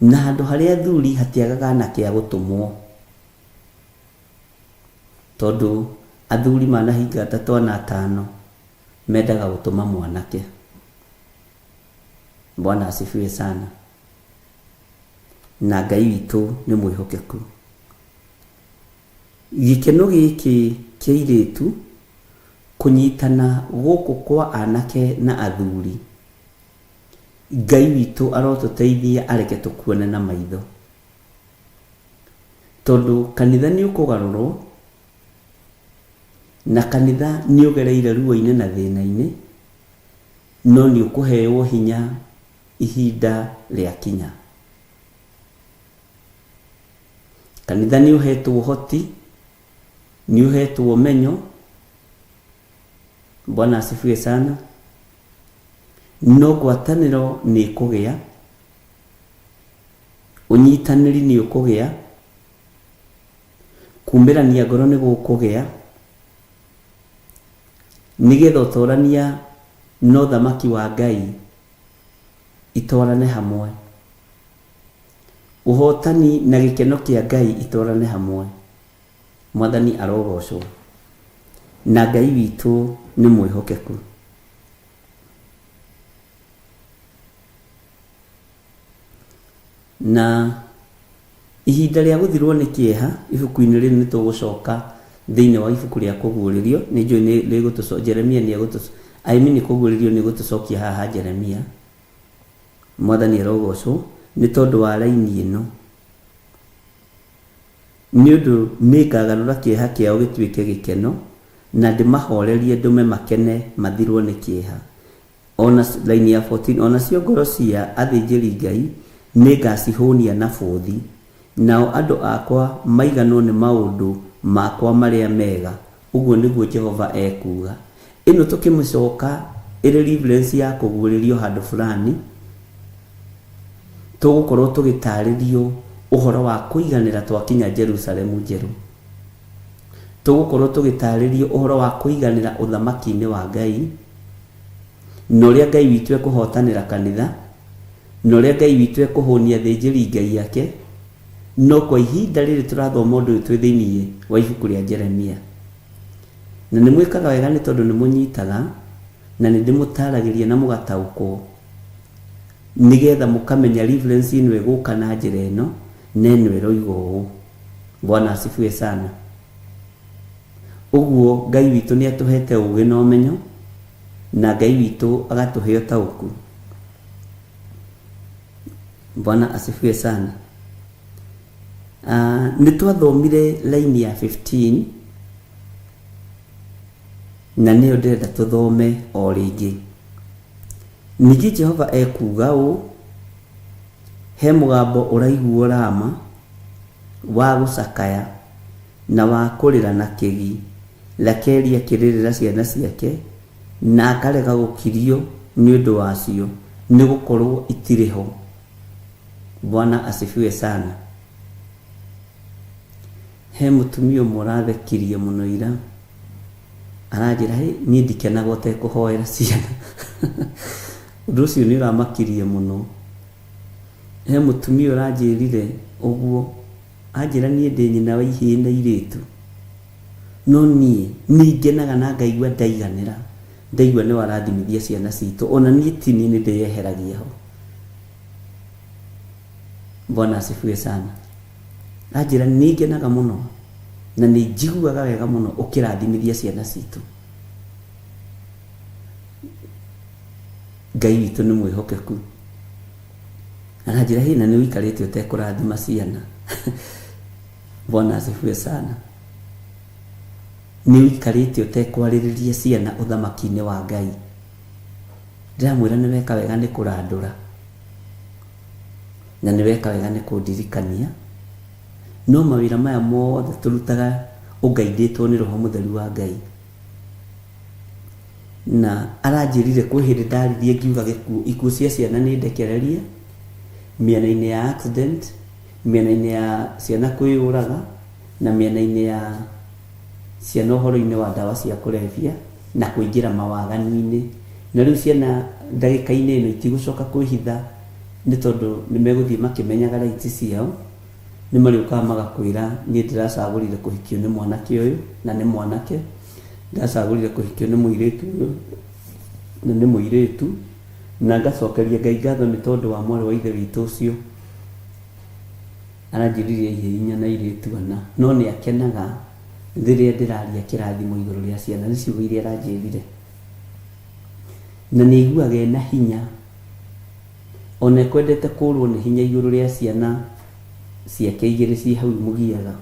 na handũ harĩa athuri hatiagaga anake a gũtũmwo, tondũ athuri manahinga 3 na 5 mendaga gũtũma mwanake. Bwana asifiwe sana. Na Ngai witũ nĩ mwĩhokeku. Gĩkeno gĩkĩ kĩa airĩtu kũnyitana gũkũ kwa anake na athuri, Ngai witũ arotũteithia areke tũkuone na maitho, tondũ kanitha nĩ ũkũgarũrwo, na kanitha nĩ ũgereire ruo-inĩ na thĩna-inĩ, no nĩ ũkũheo hinya ihinda rĩa kinya. Kanitha nĩ ũhetwo ũhoti, nĩ ũhetwo menyo. Bwana asifiwe sana. No ngwatanĩro nĩ kũgĩa, ũnyitanĩri nĩ ũkũgĩa, kumĩrania ngoro nĩ gũkũgĩa, nĩgetha ũtwarania na ũthamaki wa Ngai itwarane hamwe, ũhotani na gĩkeno kĩa Ngai itwarane hamwe. Mwathani arogocwo. Na Ngai witũ nĩ mwĩhokeku. Na ihinda rĩa gũthirwo nĩ kĩeha ibuku-inĩ rĩrĩ nĩ tũgũcoka thĩinĩ wa ibuku rĩa kũguũrĩrio. Nĩ njũĩ nĩ gũtũcokia Jeremia, nĩ kũguũrĩrio nĩ gũtũcokia haha Jeremia. Mwathani arogocwo nĩ tondũ wa raini ĩno, nĩ ũndũ nĩngagarũra kĩeha kĩao gĩtuĩke gĩkeno, na ndĩmahorerie ndũme makene mathirwo nĩ kĩeha. Ona raini ya 14, ona cio ngoro cia athĩnjĩri Ngai nĩngacihũnia na bũthi, nao andũ akwa maiganwo nĩ maũndũ makwa marĩa mega. Ũguo nĩguo Jehova ekuga. Ĩno tũkĩmĩcoka ĩrĩ reference ya kũguũrĩrio handũ fulani, tũgũkorwo tũgĩtarĩrio ũhoro wa kũiganĩra twakinya Jerusalemu njerũ. Tũgũkorwo tũgĩtarĩrio ũhoro wa kũiganĩra ũthamaki-inĩ wa Ngai, na ũrĩa Ngai witũ ekũhotanĩra kanitha, na ũrĩa Ngai witũ ekũhũnia athĩnjĩri Ngai yake. No kwa ihinda rĩrĩ tũrathoma ũndũ ũyũ twĩ thĩinĩ wa ibuku rĩa Jeremia, na nĩ mwĩkaga wega nĩ tondũ nĩ mũnyitaga na nĩ ndĩmũtaragĩria na mũgataũkwo, nĩgetha mũkamenya reference ĩno ĩgũka na njĩra ĩno na ĩno ĩroiga ũũ. Bwana asifiwe sana. Ũguo Ngai witũ nĩ atũhete ũũgĩ na ũmenyo, na Ngai witũ agatũhe ũtaũku. Bwana asifiwe sana. Nĩ twathomire laini ya 15, na nĩyo ndĩrenda tũthome o rĩngĩ. Ningĩ Jehova ekuga ũũ: he mũgambo ũraiguo Rama wa gũcakaya na wa kũrĩra na kĩgi, Rakeli akĩrĩrĩra ciana ciake, na akarega gũkirio nĩ ũndũ wacio, nĩ gũkorwo itirĩ ho. Bwana asifiwe sana. He mũtumia ũmwe ũrathekirie mũno ira, aranjĩra niĩ ndikenaga ũtekũhoera ciana. Ũndũ ũcio nĩ ũramakirie mũno. He mũtumia ũranjĩrire ũguo, anjĩra niĩ ndĩ nyina wa ihĩĩ na irĩtu, no niĩ nĩngenaga na ngaigua ndaiganĩra, ndaigua nĩ warathimithia ciana citũ, ona niĩ ti niĩ nĩ ndĩyeheragia ho. Bwana asifiwe sana. Anjĩra nĩngenaga mũno na nĩ njiguaga wega mũno ũkĩrathimithia ciana citũ. Ngai witũ nĩ mwĩhokeku. Anajĩra na nĩ ũikarĩte ũtekũrathima ciana. Bwana asifiwe sana. Nĩ ũikarĩte ũtekwarĩrĩria ciana ũthamaki-inĩ wa Ngai. Ndĩramwĩra nĩ weka wega nĩ kũrandũra. na nĩ weka wega nĩ kũndirikania. No mawĩra maya mothe tũrutaga ũngaithĩtwo nĩ Roho Mũtheru wa Ngai. Na aranjĩrire kwĩ hĩndĩ ndaririe ngiuga ikuũ cia ciana nĩ ndekererie, mĩena-inĩ ya accident, mĩena-inĩ ya ciana kwĩyũraga, na mĩena-inĩ ya ciana ũhoro-inĩ wa ndawa cia kũrebia na kũingĩra mawaganu-inĩ. Na rĩu ciana ndagĩka-inĩ ĩno itigũcoka kwĩhitha, nĩ tondũ nĩ megũthiĩ makĩmenyaga rights ciao. Nĩ marĩũkaga magakwĩra niĩ ndĩracagũrire kũhikio nĩ mwanake ũyũ na nĩ mwanake, ndĩracagũrire kũhikio nĩ mũirĩtu ũyũ na nĩ mũirĩtu, na ngacokeria Ngai ngatho nĩ tondũ wa mwarĩ wa ithe witũ ũcio aranjĩririe ihĩinya na airĩtu ana. No nĩ akenaga rĩrĩa ndĩraria kĩrathimo igũrũ rĩa ciana, nĩ ciugo iria aranjĩrire, na nĩ aiguaga ena hinya. Ona ekwendete kũrwo nĩ hinya igũrũ rĩa ciana ciake igĩrĩ ciĩ hau mũgiaga,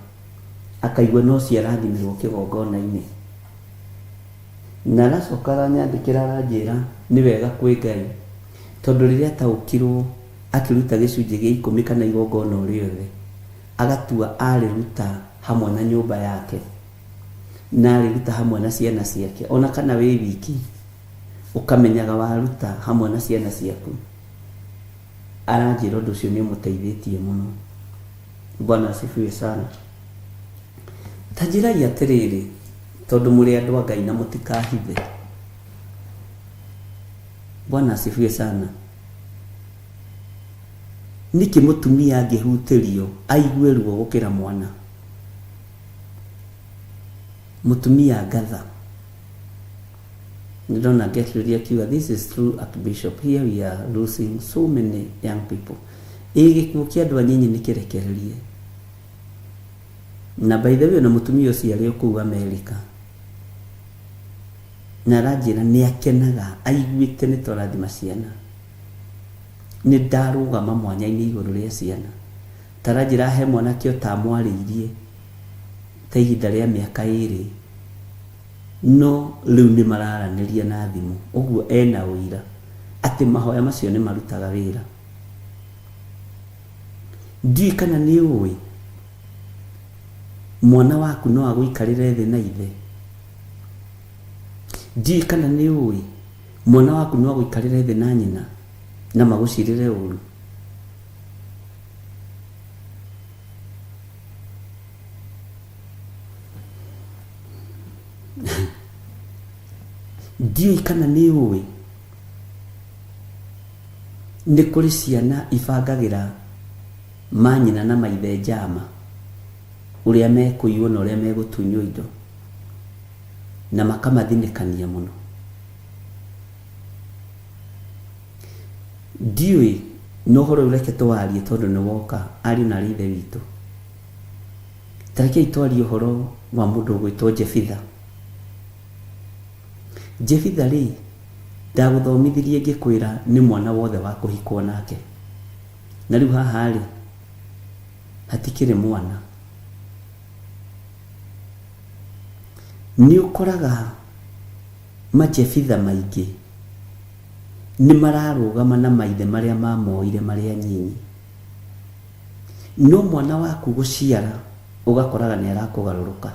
akaigua no ciarathimirwo kĩgongona-inĩ. Na aracoka aranyandĩkĩra aranjĩra nĩ wega kwĩ Ngai, tondũ rĩrĩa ataũkirwo akĩruta gĩcunjĩ gĩa 10 kana igongona o rĩothe, agatua arĩruta hamwe na nyũmba yake, na arĩruta hamwe na ciana ciake. Ona kana wĩ wiki ũkamenyaga waruta hamwe na ciana ciaku, aranjĩra ũndũ ũcio nĩ ũmũteithĩtie mũno. Bwana asifiwe sana. Ta njĩrai atĩrĩrĩ, tondũ mũrĩ andũ a Ngai na mũtikahithe. Bwana asifiwe sana. Nĩkĩ mũtumia angĩhutĩrio aigue ruo gũkĩra mwana? Mũtumia ngatha. Nĩndona ngĩakĩrĩria kiuga, this is true, Archbishop. Here we are losing so many young people. Gĩkuũ kĩa andũ anini nĩ kĩrekererie. Na by the way, ona mũtumia ũcio arĩ kũu Amerika, na aranjĩra nĩ akenaga aiguĩte nĩ tũrathima ciana. Nĩ ndarũgama mwanya-inĩ igũrũ rĩa ciana. Taranjĩra he mwanake ũtamwarĩirie ta ihinda rĩa mĩaka 2, no rĩu nĩ mararanĩria na thimũ. Ũguo ena ũira atĩ mahoya macio nĩ marutaga wĩra. Ndiũĩ kana nĩ ũĩ mwana waku no agũikarĩre thĩ na ithe. Ndiũĩ kana nĩ ũĩ mwana waku no agũikarĩre thĩ na nyina na magũcirĩre ũru. Ndiũĩ kana nĩ ũĩ nĩ kũrĩ ciana ibangagĩra manyina na maithe njama ũrĩa mekũiywo na ũrĩa megũtunywo indo na makamathinĩkania mũno. Ndiũĩ no ũhoro ũreke twarie tondũ nĩ woka ariũ na ithe witũ. Tarekei twarie ũhoro wa mũndũ ũgwĩtwo Jefitha. Jefitha rĩ, ndagũthomithirie ngĩkwĩra nĩ mwana wothe wa kũhikwo nake. Na rĩu haha rĩ, hatikĩrĩ mwana. Nĩ ũkoraga majefitha maingĩ nĩ mararũgama na maithe marĩa mamoire marĩa nyinyi. No mwana waku gũciara ũgakoraga nĩ arakũgarũrũka.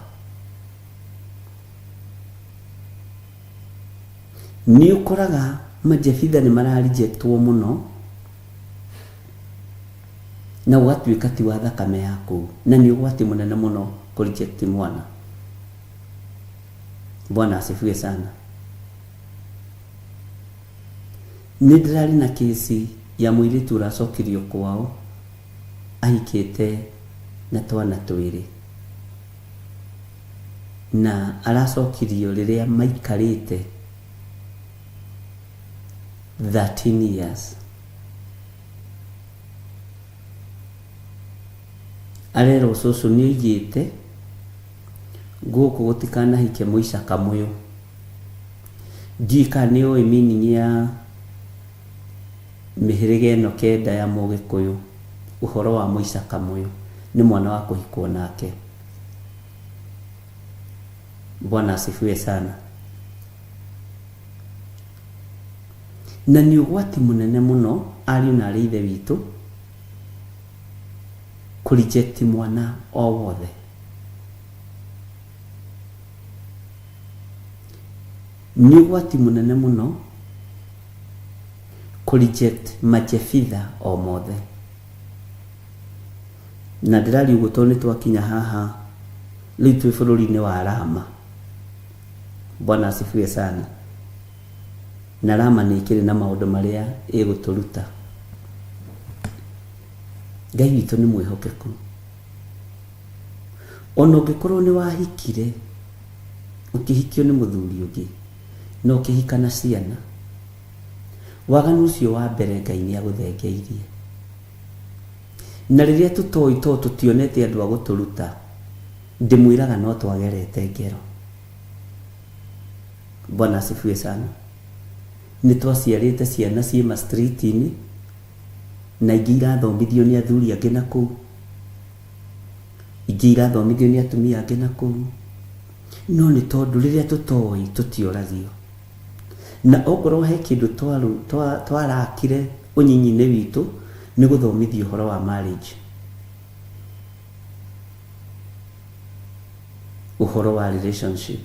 Nĩ ũkoraga majefitha nĩ mararejectwo mũno na ũgatuĩka ti wa thakame yaku, na nĩ ũgwati mũnene mũno kũreject mwana. Bwana asifiwe sana. Nĩ ndĩrarĩ na kesi ya mũirĩtu ũracokirio kwao ahikĩte na twana 2, na aracokirio rĩrĩa maikarĩte 13 years. Arero cũcũ nĩ oigĩte gũkũ gũtikanahike mũicaka mũyũ. Ndiũĩ kana nĩ ũĩ meaning ya mĩhĩrĩga ĩno 9 ya Mũgĩkũyũ. Ũhoro wa mũicaka mũyũ nĩ mwana wa kũhikwo nake. Bwana asifiwe sana. Na nĩ ũgwati mũnene mũno ariũ na ithe witũ reject mwana o wothe. Nĩ ũgwati mũnene mũno reject majebitha o mothe. Na ndĩrari ũguo tondũ nĩ twakinya haha rĩu twĩ bũrũri-inĩ wa Rama. Bwana asifiwe sana. Na Rama nĩ ĩkĩrĩ na maũndũ marĩa ĩgũtũruta. Ngai witũ nĩ mwĩhokeku. Ona ũngĩkorwo nĩ wahikire ũkĩhikio nĩ mũthuri ũngĩ na ũkĩhika na ciana, waganu ũcio wa mbere Ngai nĩ agũthengeirie. Na rĩrĩa tũtoĩ to tũtionete andũ a gũtũruta, ndĩmwĩraga no twagerete ngero. Bwana asifiwe sana. Nĩ twaciarĩte ciana ciĩ street-inĩ na ingĩ irathomithio nĩ athuri angĩ na kũu, ingĩ irathomithio nĩ atumia angĩ na kũu. No nĩ tondũ rĩrĩa tũtoĩ tũtioragio. Na okorwo he kĩndũ twarakire ũnyinyi-inĩ witũ nĩ gũthomithio ũhoro wa marriage, ũhoro wa relationship.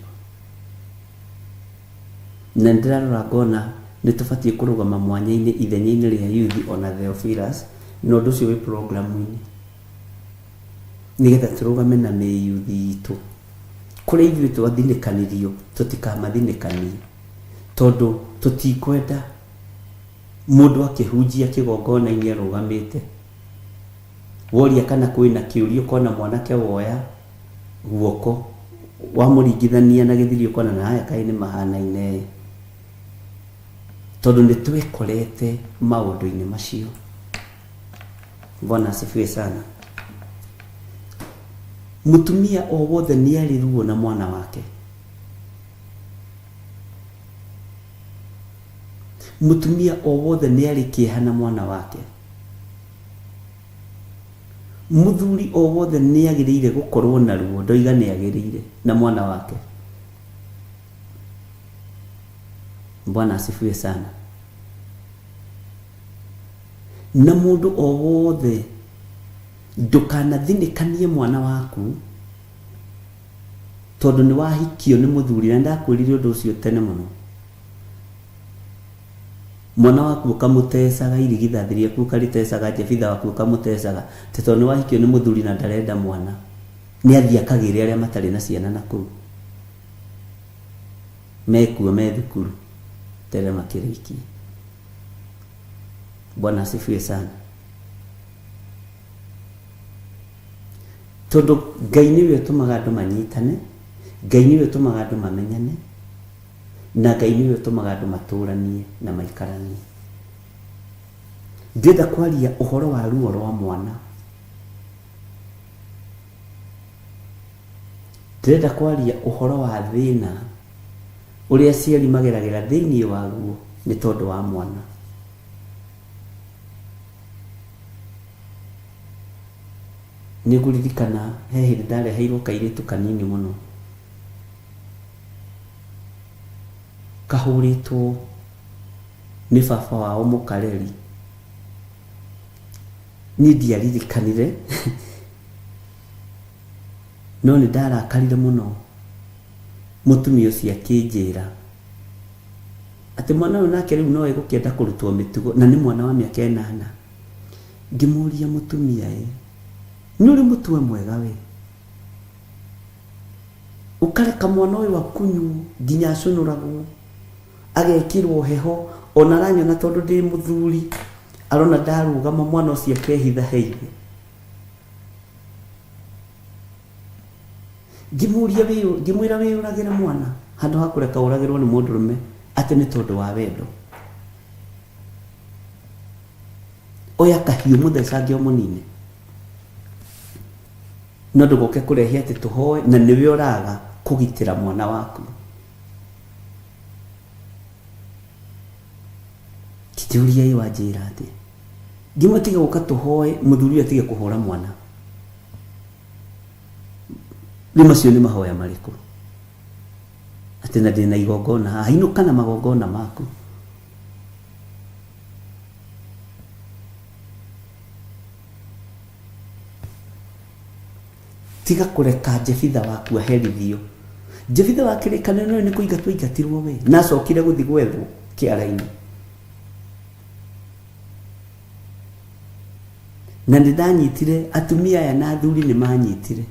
Na ndĩrarora ngona nĩ tũbatiĩ kũrũgama mwanya-inĩ ithenya-inĩ rĩa youth ona Theophilus na ũndũ ũcio wĩ programu-inĩ, nĩgetha tũrũgame na mĩ-youth itũ kũrĩa ithuĩ twathinĩkanirio tũtikamathinĩkanie, tondũ tũtikwenda mũndũ akĩhunjia kĩgongona-inĩ arũgamĩte, woria kana kwĩna kĩũria ũkona mwanake woya guoko wamũringithania na gĩthiri ũkona na haya kaĩ nĩ mahanaine, tondũ nĩ twĩkorete maũndũ-inĩ macio. Bwana asifiwe sana. Mũtumia o wothe nĩ arĩruo na mwana wake. Mũtumia o wothe nĩ arĩ kĩeha na mwana wake. Mũthuri o wothe nĩ agĩrĩire gũkorwo na ruo, ndoiga nĩ agĩrĩire na mwana wake. Bwana asifiwe sana. Na mũndũ o wothe ndũkanathinĩkanie mwana waku tondũ nĩ wahikio nĩ mũthuri. Na ndakwĩrire ũndũ ũcio tene mũno. Mwana waku ũkamũtecaga, irigithathi rĩaku ũkarĩtecaga, jebitha waku ũkamũtecaga tondũ nĩ wahikio nĩ mũthuri na ndarenda mwana, nĩ athiĩ akagĩre arĩa matarĩ na ciana na kũu, mekuo me thukuru tere makĩrĩkie. Bwana asifiwe sana. Tondũ Ngai nĩwe ũtũmaga andũ manyitane, Ngai nĩwe ũtũmaga andũ mamenyane, na Ngai nĩwe ũtũmaga andũ matũranie na maikaranie. Ndĩrenda kwaria ũhoro wa ruo rwa mwana. Ndĩrenda kwaria ũhoro wa thĩna ũrĩa aciari mageragĩra thĩinĩ waguo nĩ tondũ wa mwana. Nĩ ngũririkana he hĩndĩ ndareheirwo kairĩtu kanini mũno, kahũrĩtwo nĩ baba wao mũkareri. Niĩ ndiaririkanire no nĩ ndarakarire mũno. Mũtumia ũcio akĩnjĩra atĩ mwana ũyũ nake rĩu no egũkĩenda kũrutwo mĩtugo, na nĩ mwana wa mĩaka 8. Ngĩmũria mũtumia nĩ ũrĩ mũtwe mwega we, ũkareka mwana ũyũ akunywo nginya acũnũragwo agekĩrwo heho, ona aranyona tondũ ndĩ mũthuri arona ndarũgama mwana ũcio akehitha heithi. Ngĩmwĩra wĩyũragĩre mwana handũ ha kũreka ũragĩrwo nĩ mũndũrũme atĩ nĩ tondũ wa wendo. Oya kahiũ mũthecange o mũnini, no ndũgoke kũrehe atĩ tũhoe na nĩwe ũraga kũgitĩra mwana waku. Kĩũria ĩ wanjĩra atĩ ngĩmũtiga gũka tũhoe mũthuri atige kũhũra mwana. Rĩu macio nĩ mahoya marĩkũ? Atĩ na ndĩna igongona haha, inũka na magongona maku. tiga kureka Jefitha waku aherithio. Jefitha wa kĩrĩkanĩro nĩ kũingatwo ingatirwo we na acokire gũthiĩ gwethwo kĩara-inĩ. Na nĩndanyitire atumia aya na athuri nĩ manyitire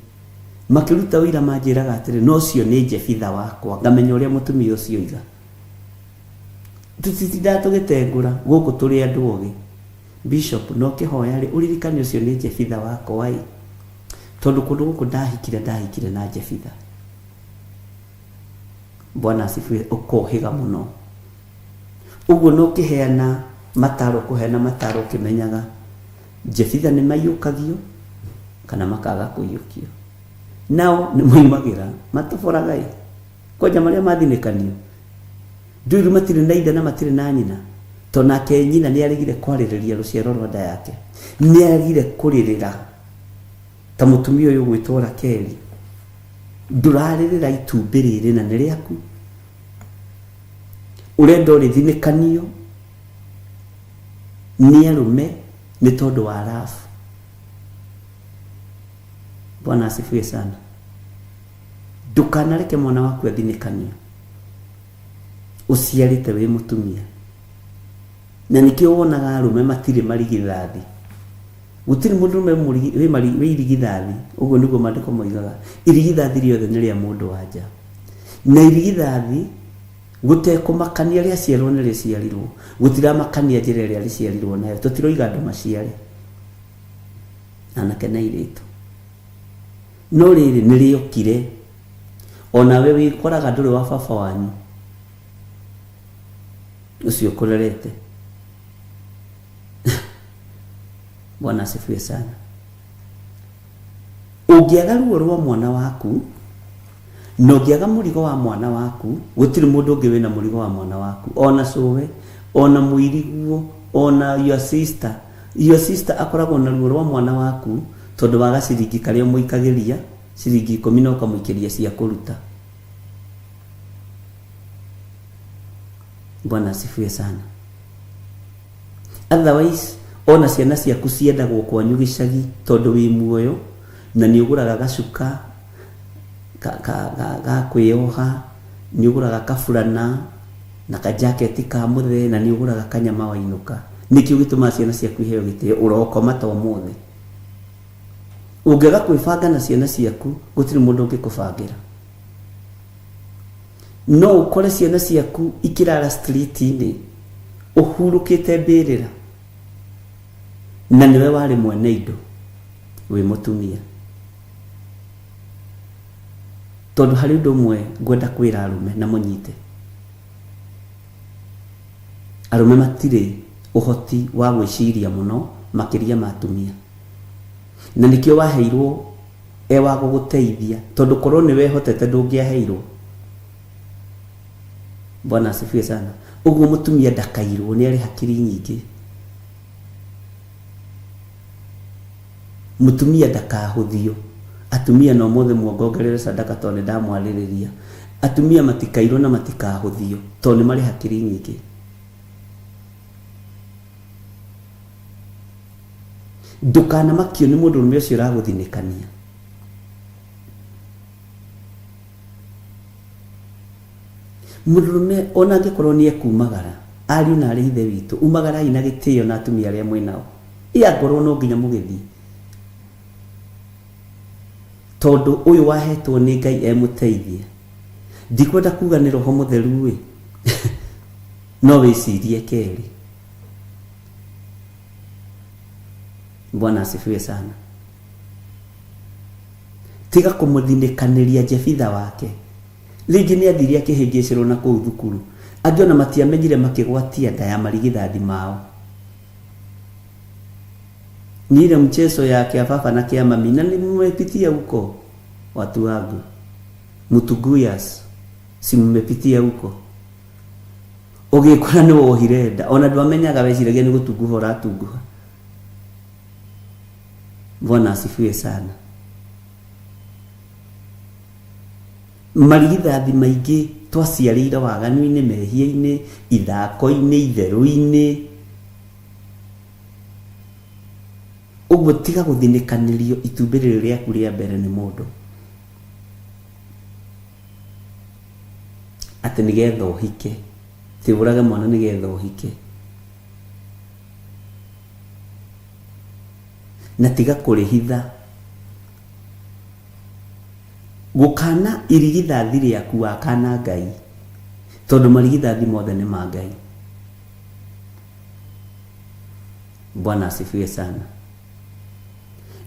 makĩruta wĩra manjĩraga atĩrĩ no ũcio nĩ Jefitha wakwa, ngamenya ũrĩa mũtumia ũcio oiga. Tũtitindaga tũgĩtengũra gũkũ tũrĩ andũ ogĩ. Bishop no kĩhoya rĩ ũririkane ũcio nĩ Jefitha wakwa ĩ, tondũ kũndũ gũkũ ndahikire na Jefitha. Bwana asifiwe. Ũkohĩga mũno ũguo no kĩheana mataro, kũheana mataro ũkĩmenyaga Jefitha nĩ maiyũkagio kana makaga kũiyũkio. Nao nĩ moimagĩra matoboraga ĩ, kwanja marĩa mathinĩkanio ndũiru matirĩ na ithe na matirĩ na nyina, to nake nyina nĩ aregire kwarĩrĩria rũciaro rwa nda yake, nĩ aregire kũrĩrĩra ta mũtumia ũyũ gwĩtwo Rakeli. Ndũrarĩrĩra itumbĩ rĩrĩ na nĩ rĩaku, ũrenda ũrĩthinĩkanio nĩ arũme nĩ tondũ wa rafu. Bwana asifiwe sana. Ndũkanareke mwana waku athinĩkanio ũciarĩte wĩ mũtumia. Na nĩkĩo wonaga arũme matirĩ marigithathi. Gũtirĩ mũndũ wĩ irigithathi, ũguo nĩguo maandĩko moigaga. Irigithathi rĩothe nĩ rĩa mũndũ wa nja. Na irigithathi gũtekũmakania rĩa ciarwo nĩ rĩciarirwo, gũtiramakania njĩra ĩrĩa rĩciarirwo nayo. Tũtiroiga andũ maciare anake na airĩtu, no rĩrĩ nĩ rĩokire. Onawe wĩkoraga ndũrĩ wa baba wanyu ũcio ũkũrerete. Bwana asifiwe sana. Ũngĩaga ruo rwa mwana waku na ũngĩaga mũrigo wa mwana waku, gũtirĩ mũndũ ũngĩ wĩna mũrigo wa mwana waku, ona cũwe, ona mũiriguo, ona your sister akoragwo na ruo rwa mwana waku tondũ wa gaciringi karĩa mũikagĩria ciringi 10 na ũkamũikĩria cia kũruta. Bwana asifiwe sana. Otherwise ona ciana ciaku ciendagwo kwanyu gĩcagi tondũ wĩ muoyo, na nĩ ũgũraga gacuka ga kwĩyoha, nĩ ũgũraga kaburana na kajaketi ka mũthee, na nĩ ũgũraga kanyama wainũka. Nĩkĩo gĩtũmaga ciana ciaku iheo gĩtĩo, ũrokoma ta ũmũthĩ. Ũngĩaga kwĩbanga na ciana ciaku, gũtirĩ mũndũ ũngĩkũbangĩra. No ũkore ciana ciaku ikĩrara street-inĩ ũhurũkĩte mbĩrĩra, na nĩwe warĩ mwene indo wĩ mũtumia. Tondũ harĩ ũndũ ũmwe ngwenda kwĩra arũme na mũnyite. Arũme matirĩ ũhoti wa gwĩciria mũno makĩria ma atumia, na nĩkĩo waheirwo wa gũgũteithia, tondũ korwo nĩ wehotete ndũngĩaheirwo. Bwana asifiwe sana. Ũguo mũtumia ndakairwo, nĩ arĩ hakiri nyingĩ. Mũtumia ndakahũthio. Atumia no mothe muongongerere sadaka tondũ ndamwarĩrĩria. Atumia matikairwo na matikahũthio tondũ nĩ marĩ hakiri nyingĩ. Ndũkanamakio nĩ mũndũ ũrũme ũcio ũragũthinĩkania. Mũndũrũme ona angĩkorwo nĩ ekumagara, ariũ na arĩ ithe witũ, umagarai na gĩtĩo na atumia arĩa mwĩnao. Ngorwo no nginya mũgĩthiĩ, tondũ ũyũ wahetwo nĩ Ngai emũteithie. Ndikwenda kuga nĩ Roho Mũtheru ĩ, no wĩcirie kerĩ. Bwana asifiwe sana. Tiga kũmũthinĩkanĩria Jefitha wake. Rĩngĩ nĩ athirie akĩhĩngĩcĩrwo na kũu thukuru, angĩ ona matiamenyire makĩgwatia nda ya marigithathi mao. Ni ile mchezo ya kia baba na kia mami, na nimepitia huko watu wangu. Mutuguyas si mmepitia huko. Ũgĩkora nĩ wohire nda, ona ndwamenyaga weciragia nĩ gũtunguha ũratunguha. Bwana asifiwe sana. Marigithathi maingĩ twaciarĩire waganu-inĩ, mehia-inĩ, ithako-inĩ, itherũ-inĩ. Uguo tiga guthinikanirio itumbiriro riaku ria mbere ni mundu ati nigetha uhike ti urage mwana nigetha uhike na tiga kurihitha gukana irigithathi riaku wakana Ngai tondu marigithathi mothe ni ma Ngai. Bwana asifiwe sana.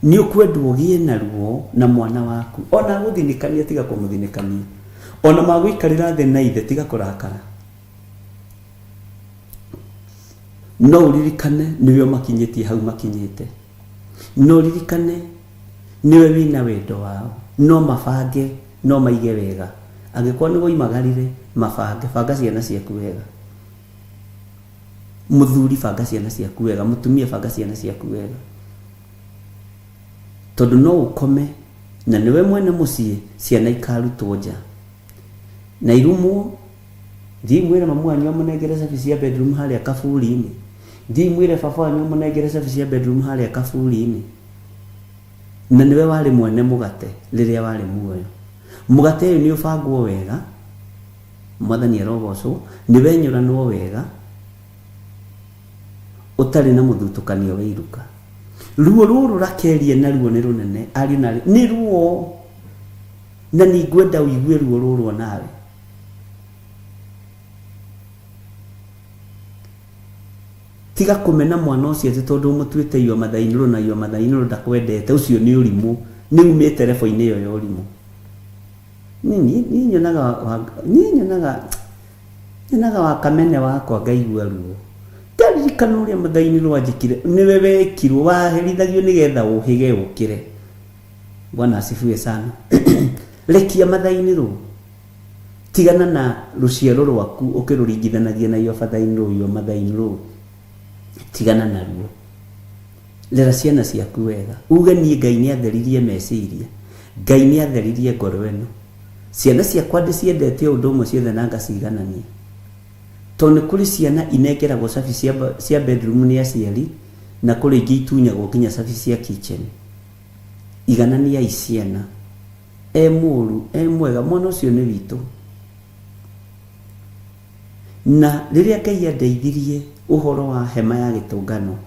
Ni ukwendwo ugie na ruo na mwana waku ona guthinikania tiga kumuthinikania ona magwikarira thi na ithe tiga kurakara. No uririkane niwe makinyitie hau makinyite, no uririkane niwe wina wendo wao, no mabange no maige wega angikwa ni goimagarire mabange banga ciana ciaku wega, muthuri banga ciana ciaku wega, mutumia banga ciana ciaku wega, tondu no ukome na niwe mwene mucii ciana ikarutwo nja na irumu ndimwire mamu wanyu amunengere cabi cia bedroom haria kaburi-ini, ndimwire baba wanyu amunengere cabi cia bedroom haria kaburi-ini, na niwe wari mwene mugate riria wari muoyo. Mugate uyu ni ubangwo wega, mwathani arogocwo, niwe nyuranwo wega utari na muthutukanio wa iruka. Ruo ruru rakerie na ruo ni runene ari na ni ruo na ni ngwenda uigue ruo ruru nawe. Tiga kumena mwana ucio ati tondu mutuite iyo mathainiro na iyo mathainiro ndakwendete ucio ni urimu ni umite telefoni iyo ya urimu. Ni nyonaga wa kamene wakwa ngaigua ruo ndaririkana uria mathainiro wanjikire niwe wekirwo waherithagio nigetha uhige ukire. Bwana asifiwe sana. Lekia mathainiro tigana na ruciaro rwaku ukiruringithanagia na iyo fathainiro iyo mathainiro tigana na ruo. Lera ciana ciaku wega uge ni Ngai ni atheririe meciria, Ngai ni atheririe ngoro eno. Ciana ciakwa ndiciendete undu umwe ciothe na ngaciganania tondu kuri ciana inekeragwo cabi cia bedroom ni aciari na kuri ingi itunyagwo nginya cabi cia kitchen. Iganania iciana muru mwega mwana ucio ni witu. Na riria Ngai andeithirie uhoro wa hema ya gitungano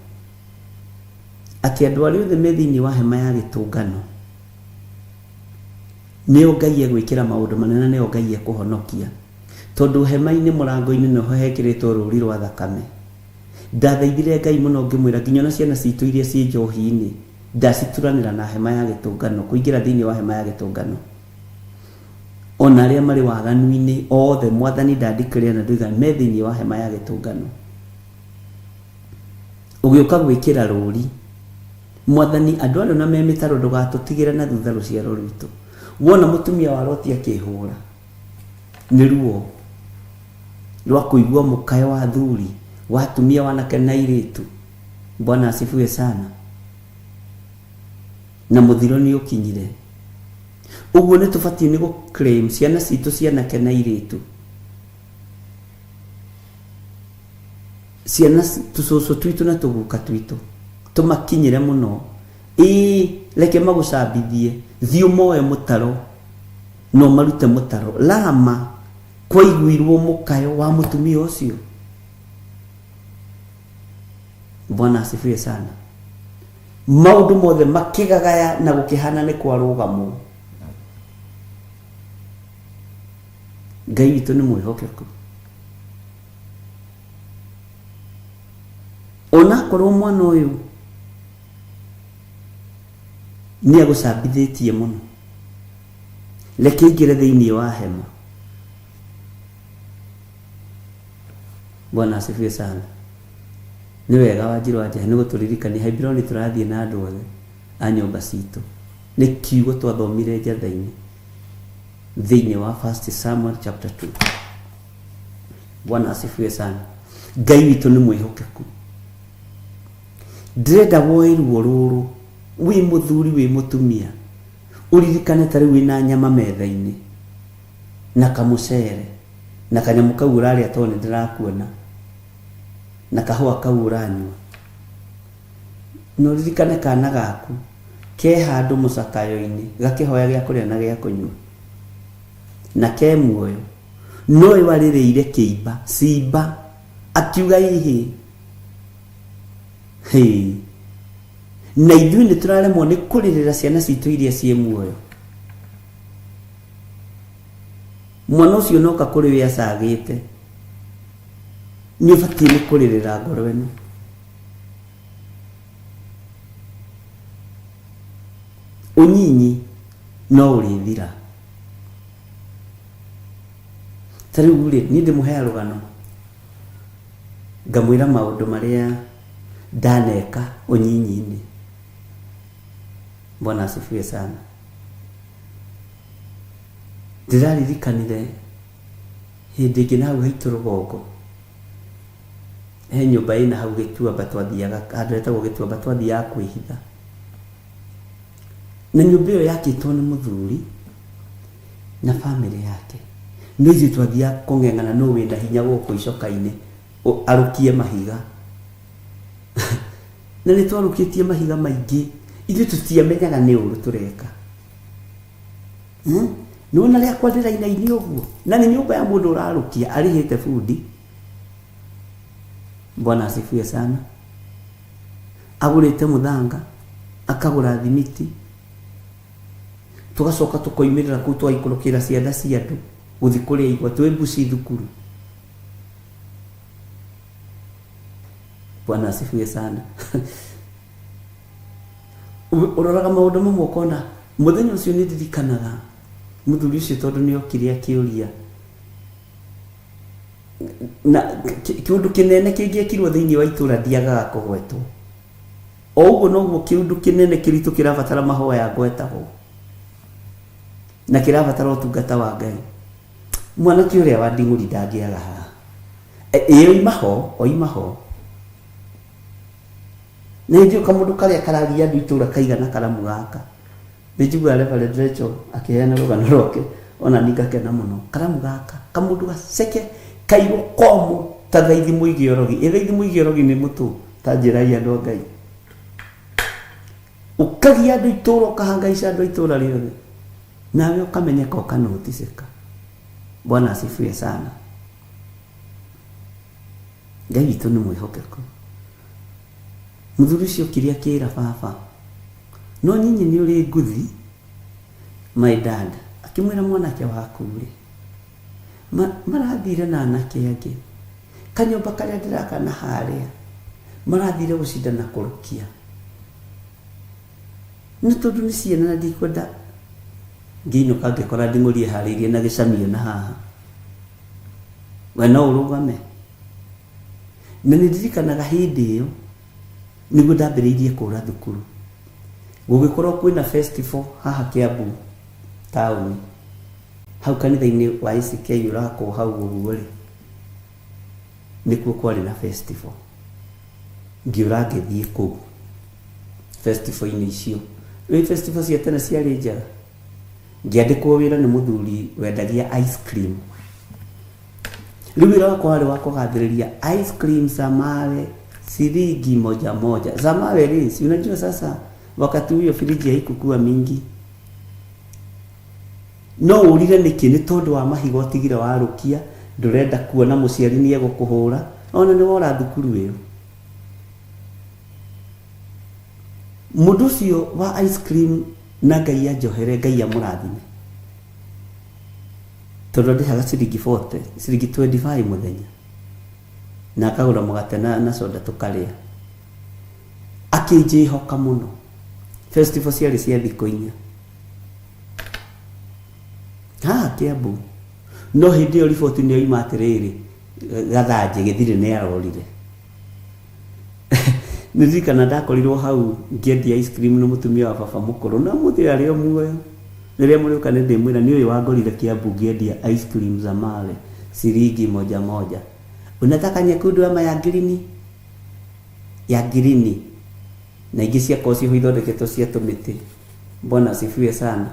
ati andu ari othe methini wa hema ya gitungano ni Ngai egwikira maundu manene, ni Ngai ekuhonokia tondu hema-ini murango-ini no hekiritwo ruri rwa thakame. Ndathaithire Ngai muno ngimwira nginya na ciana citu iria ci njohi-ini ndacituranira na hema ya gitungano kuingira thiini wa hema ya gitungano. Ona aria mari waganu-ini othe mwathani ndandikire na nduga me thiini wa hema ya gitungano. Ugiuka gwikira ruri mwathani andu aria na memitaro ndugatutigire na thutha ruciaro rwitu. Wona mutumia wa Loti akihura ni ruo rwa kuigua mukayo wa thuri watumia wanake na iritu. Bwana asifiwe sana. Na muthiro ni ukinyire uguo ni tubatie ni guclaim ciana citu cianake na iritu, ciana tucucu twitu na tuguka twitu tumakinyire muno. Leke magucambithie thiu moe mutaro no marute mutaro lama kwa iguirwo mukayo wa mutumia ucio. Bwana asifiwe sana. Maundu mothe makigagaya na gukihana ni kwa rugamu. Ngai witu ni mwihokeku. Ona korwo mwana uyu ni agucambithitie muno, leke ingire thiini wa hema. Bwana asifiwe sana. Ni wega wanjiru anje ni guturirikania Hebironi turathie na andu othe a nyumba citu ni kiugo twathomire njatha-ini thiini wa 1 Samuel chapter 2. Bwana asifiwe sana. Ngai witu ni mwihokeku. Ndrenda woe ruo ruru wi muthuri wi mutumia uririkane tari wina nyama metha-ini na kamucere na kanyamu kau uraria toni ndirakuona na kahua kau uranywa. no ririkane kana gaku ke handu mucakayo-ini gakihoya gya kuria na gya kunyua na ke muoyo no iwaririire kiiba simba akiuga ihi na ithuĩ nĩ tũraremwo nĩ kũrĩrĩra ciana citũ iria ciĩ muoyo. Mwana ũcio noka kũrĩ we acagĩte nĩ ũbatiĩ nĩ kũrĩrĩra ngoro ĩno. Ũnyinyi no ũrĩthira. Ta rĩu rĩ niĩ ndĩmũhea rũgano ngamwĩra maũndũ marĩa ndaneka ũnyinyi-inĩ. Bwana asifiwe sana. Ndĩraririkanire hĩndĩ ĩngĩ na hau haitũ rũgongo he nyũmba ĩna hau Gĩtuamba twathiaga handũ hetagwo Gĩtuamba twathiaga kwĩhitha, na nyũmba ĩyo yakĩtwo nĩ mũthuri na bamĩrĩ yake. No ithuĩ twathiaga kũng'eng'ana no wĩna hinya gũkũ icoka-inĩ arũkie mahiga na nĩ twarũkĩtie mahiga maingĩ ithuĩ tũtiamenyaga nĩ ũru tũreka. Nĩwona rĩa kwandĩra-inĩ ũguo na nĩ nyũmba ya mũndũ ũrarũkia arĩhĩte bundi. Bwana asifiwe sana. Agũrĩte mũthanga akagũra thimiti tugacoka tukoimĩrĩra kũu twaikũrũkĩra cianda cia andũ gũthiĩ kũrĩa igwa twĩ mbuci thukuru. Bwana asifiwe sana. Ũroraga maũndũ mamwe ũkona mũthenya ũcio nĩ ndirikanaga mũthuri ũcio tondũ nĩ okire akĩũria na kĩũndũ kĩnene kĩngĩekirwo thĩinĩ wa itũũra ndiagaga kũgwetwo. O ũguo noguo kĩũndũ kĩnene kĩritũ kĩrabatara mahoya ngwetagwo na kĩrabatara ũtungata wa Ngai. Mwanake ũrĩa wa Nding'uri ndangĩaga haha. Oima ho na hĩndĩ kamũndũ karĩa karagia andũ itũũra kaigana karamu gaka nĩ njiguaga Reverend Rachel akĩheana rũgano rwake ona nĩ ngakena mũno. Karamu gaka kamũndũ gaceke kairũ komũ ta thaithi mũigiorogi. Thaithi mũigiorogi nĩ mũtũ ta njĩrai andũ a Ngai ũkagia andũ itũũra ũkahangaica andũ itũũra rĩothe nawe ũkamenyeka ũkanoticeka. Bwana asifiwe sana. Ngai witũ nĩ mwĩhokeku. Mũthuri ũcio kĩrĩa kĩra baba no nyinyi nĩ ũrĩ nguthi my dad akĩmwĩra mwanake waku rĩ marathire na anake angĩ kanyũmba karĩa ndĩraka na harĩa marathire gũcindana kũrũkia nĩ tondũ nĩ ciana na ndikwenda ngĩinũka ngĩkora Nding'uri eharĩirie na gĩcamio na haha we no ũrũgame. Na nĩ ndirikanaga hĩndĩ ĩyo nĩguo ndambĩrĩirie kũra thukuru gũgĩkorwo kwĩna festival haha Kiambu taũni hau kanitha-inĩ wa ACK ũrakwo hau ũguo rĩ nĩkuo kwarĩ na festival. Ngĩũra ngĩthiĩ kũu festival-inĩ icio. Festival cia tene ciarĩ njega. Ngĩandĩkwo wĩra nĩ mũthuri wendagia ice cream. Rĩu wĩra wakwa warĩ wa kũgathĩrĩria ice cream za mawe shilingi moja moja. Za mawe rĩ, si unajua sasa wakati huyo friji haikuwa mingi. No ũrire nĩkĩ nĩ tondũ wa mahiga ũtigire warũkia ndũrenda kuona mũciari nĩ egũkũhũra ona nĩ wora thukuru ĩyo. Mũndũ ũcio wa ice cream na Ngai anjohere, Ngai amũrathime tondũ ndĩhaga ciringi 40 ciringi 25 mũthenya na akagũra mũgate na soda tũkarĩa. Akĩnjĩhoka mũno. Festival ciarĩ cia thikũ 4 haha Kiambu. No hĩndĩ ĩyo riboti nĩ yoima atĩrĩrĩ Gathanjĩ gĩthirĩ nĩ arorire. Nĩririkana ndakorirwo hau ngĩendia ice cream na mũtumia wa baba mũkũrũ na mũthĩ arĩ o muoyo. Rĩrĩa mũrĩũka nĩ ndĩmwĩra nĩ ũyũ wangorire Kiambu ngĩendia ice cream za mawe shilingi moja moja. Unataka nyekundu ama ya green? Ya green. Na ingĩ ciakwa ciho ithondeketwo cia tũmĩtĩ. Bwana asifiwe sana.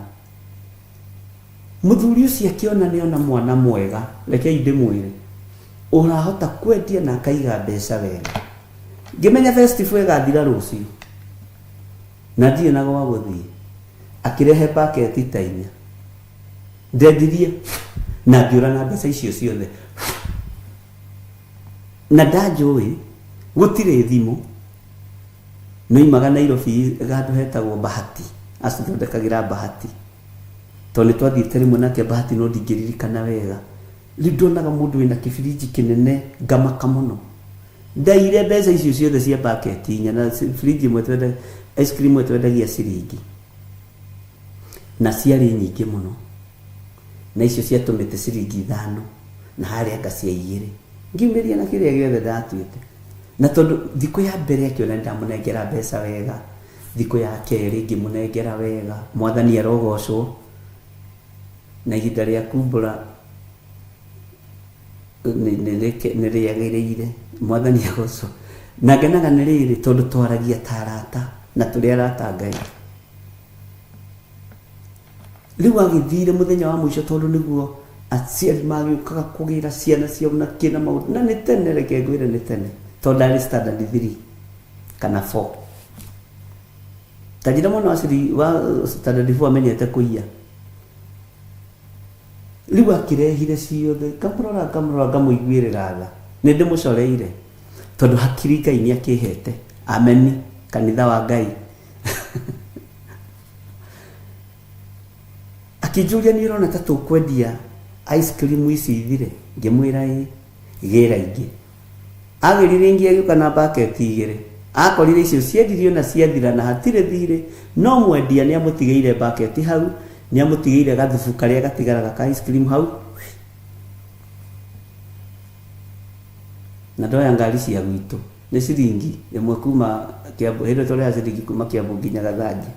Mũthuri ũcio akĩona nĩ ona mwana mwega, rekei ndĩmwĩre ũrahota kwendia na akaiga mbeca wega. Ngĩmenya festival ĩgathira rũciũ na ndirĩ na gwa gũthiĩ, akĩrehe paketi ta 4 ndendirie na ngĩũra na mbeca icio ciothe, na ndanjũĩ gũtirĩ thimũ. Noimaga Nairobi handũ hetagwo Bahati, acithondekagĩra Bahati, tondũ nĩ twathiĩte rĩmwe nake Bahati, no ndingĩririkana wega. Rĩu ndonaga mũndũ wĩna kĩbiriji kĩnene ngamaka mũno, ndaire mbeca icio ciothe cia paketi 4, na firiji ĩmwe twenda ice cream ĩmwe twendagia ciringi, na ciarĩ nyingĩ mũno, na icio ciatũmĩte ciringi 5, na harĩa ngacia 2 ngiumĩria na kĩrĩa gĩothe ndatuĩte. Na tondũ thikũ ya mbere akĩona ndamũnengera mbeca wega, thikũ ya kerĩ ngĩmũnengera wega, Mwathani arogocwo, na ihinda rĩa kumbũra nĩ rĩagĩrĩire, Mwathani agocwo. Na ngenaga nĩ rĩrĩ, tondũ twaragia ta arata, na tũrĩ arata Ngai. Rĩu agĩthire mũthenya wa mũico, tondũ nĩguo aciari magĩũkaga kũgĩra ciana ciao na kĩna maũndũ, na nĩ tene, reke ngwĩre nĩ tene, tondũ ndarĩ standard 3 kana 4. Tajira mwana wa standard 4 amenyete kũiya. Rĩu akĩrehire ciothe, ngamũrora ngamũiguĩrĩra tha, nĩ ndĩmũcoreire, tondũ hakiri Ngai nĩ akĩhete. Ameni, kanitha wa Ngai. Akĩnjũria nĩ ũrona ta tũkwendia ice cream ici ithire, ngĩmwĩra gĩra ingĩ. Agĩrire ingĩ agĩũka na paketi 2, akorire icio ciendirio na ciathira na hatirĩ thirĩ, no mwendia nĩ amũtigĩire paketi hau, nĩ amũtigĩire gathubu karĩa gatigaraga ka ice cream hau, na ndoya ngari cia gwitũ nĩ ciringi ĩmwe kuma Kiambu, hĩndĩ tũrĩa ciringi kuma Kiambu nginya Gathanji.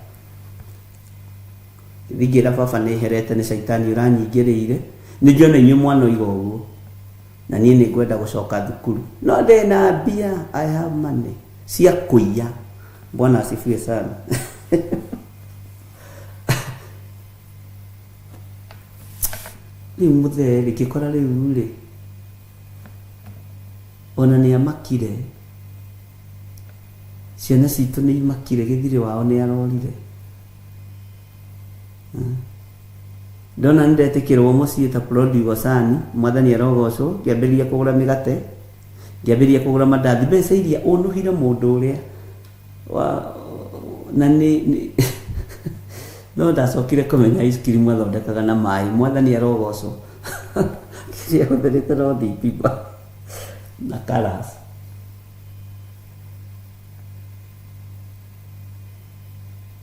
Thingĩra baba nĩ herete, nĩ caitani ũranyingĩrĩire, nĩ ngĩona inyuĩ mwana ũiga ũguo, na niĩ nĩ ngwenda gũcoka thukuru, no ndĩ na mbia, I have money cia kũiya. Bwana asifiwe sana. Rĩu mũthee rĩkĩkora rĩu rĩ, ona nĩ amakire, ciana citũ nĩ imakire, gĩthirĩ wao nĩ arorire. Ndona ndetĩkĩrwo mũciĩ ta Prodigal Son, Mwathani arogocwo, ngĩambĩrĩria kũgũra mĩgate, ngĩambĩrĩria kũgũra mandathi, mbeca iria ũnũhire mũndũ ũrĩa na nĩ no ndacokire kũmenya ice cream athondekaga na maĩ. Mwathani arogocwo. Kĩrĩa hũthĩrĩte no thitima na karas.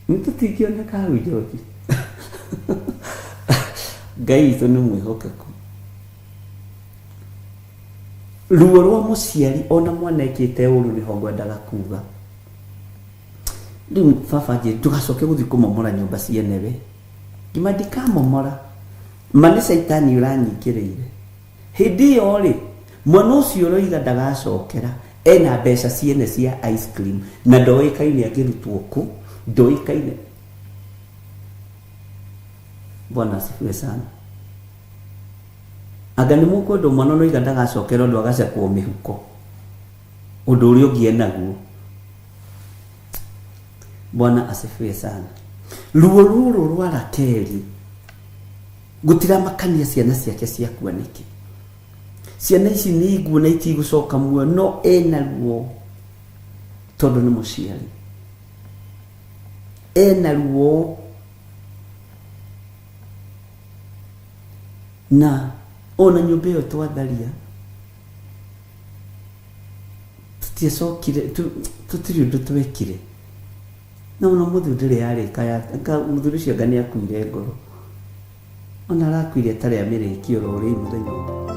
Nĩtũtingĩoneka hau George. Ngai witũ nĩ mwĩhokeku. Ruo rwa mũciari ona mwana ekĩte ũru nĩho ngwendaga kuga. Rĩu baba njĩ ndũgacoke gũthiĩ kũmomora nyũmba cienewe. Ngima ndikamomora, ma nĩ caitani ũranyingĩrĩire. Hĩndĩ ĩyo rĩ, mwana ũcio ũroiga ndagacokera, ena mbeca ciene cia ice cream, na ndoĩkaine angĩrutwo kũ, ndoĩkaine. Bwana asifiwe sana. Anga nĩ mũkwenda mwana ũroiga ndagacokera ũndũ agacekwo mĩhuko, ũndũ ũrĩa ũngĩ enaguo. Bwana asifiwe sana. Ruo rũrũ rwa Rakeli gũtiramakania ciana ciake ciakua nĩkĩ. Ciana ici nĩ iguona itigũcoka muoyo, no ena ruo tondũ nĩ mũciari. Ena ruo na ona nyũmba ĩyo twatharia tutiacokire, tũtirĩ ũndũ twekire. Na ona mũthuri yarĩka mũthuri ũcio anga nĩ akuire ngoro, ona arakuire atarĩ amĩrĩki oro ũrĩa mũthenya.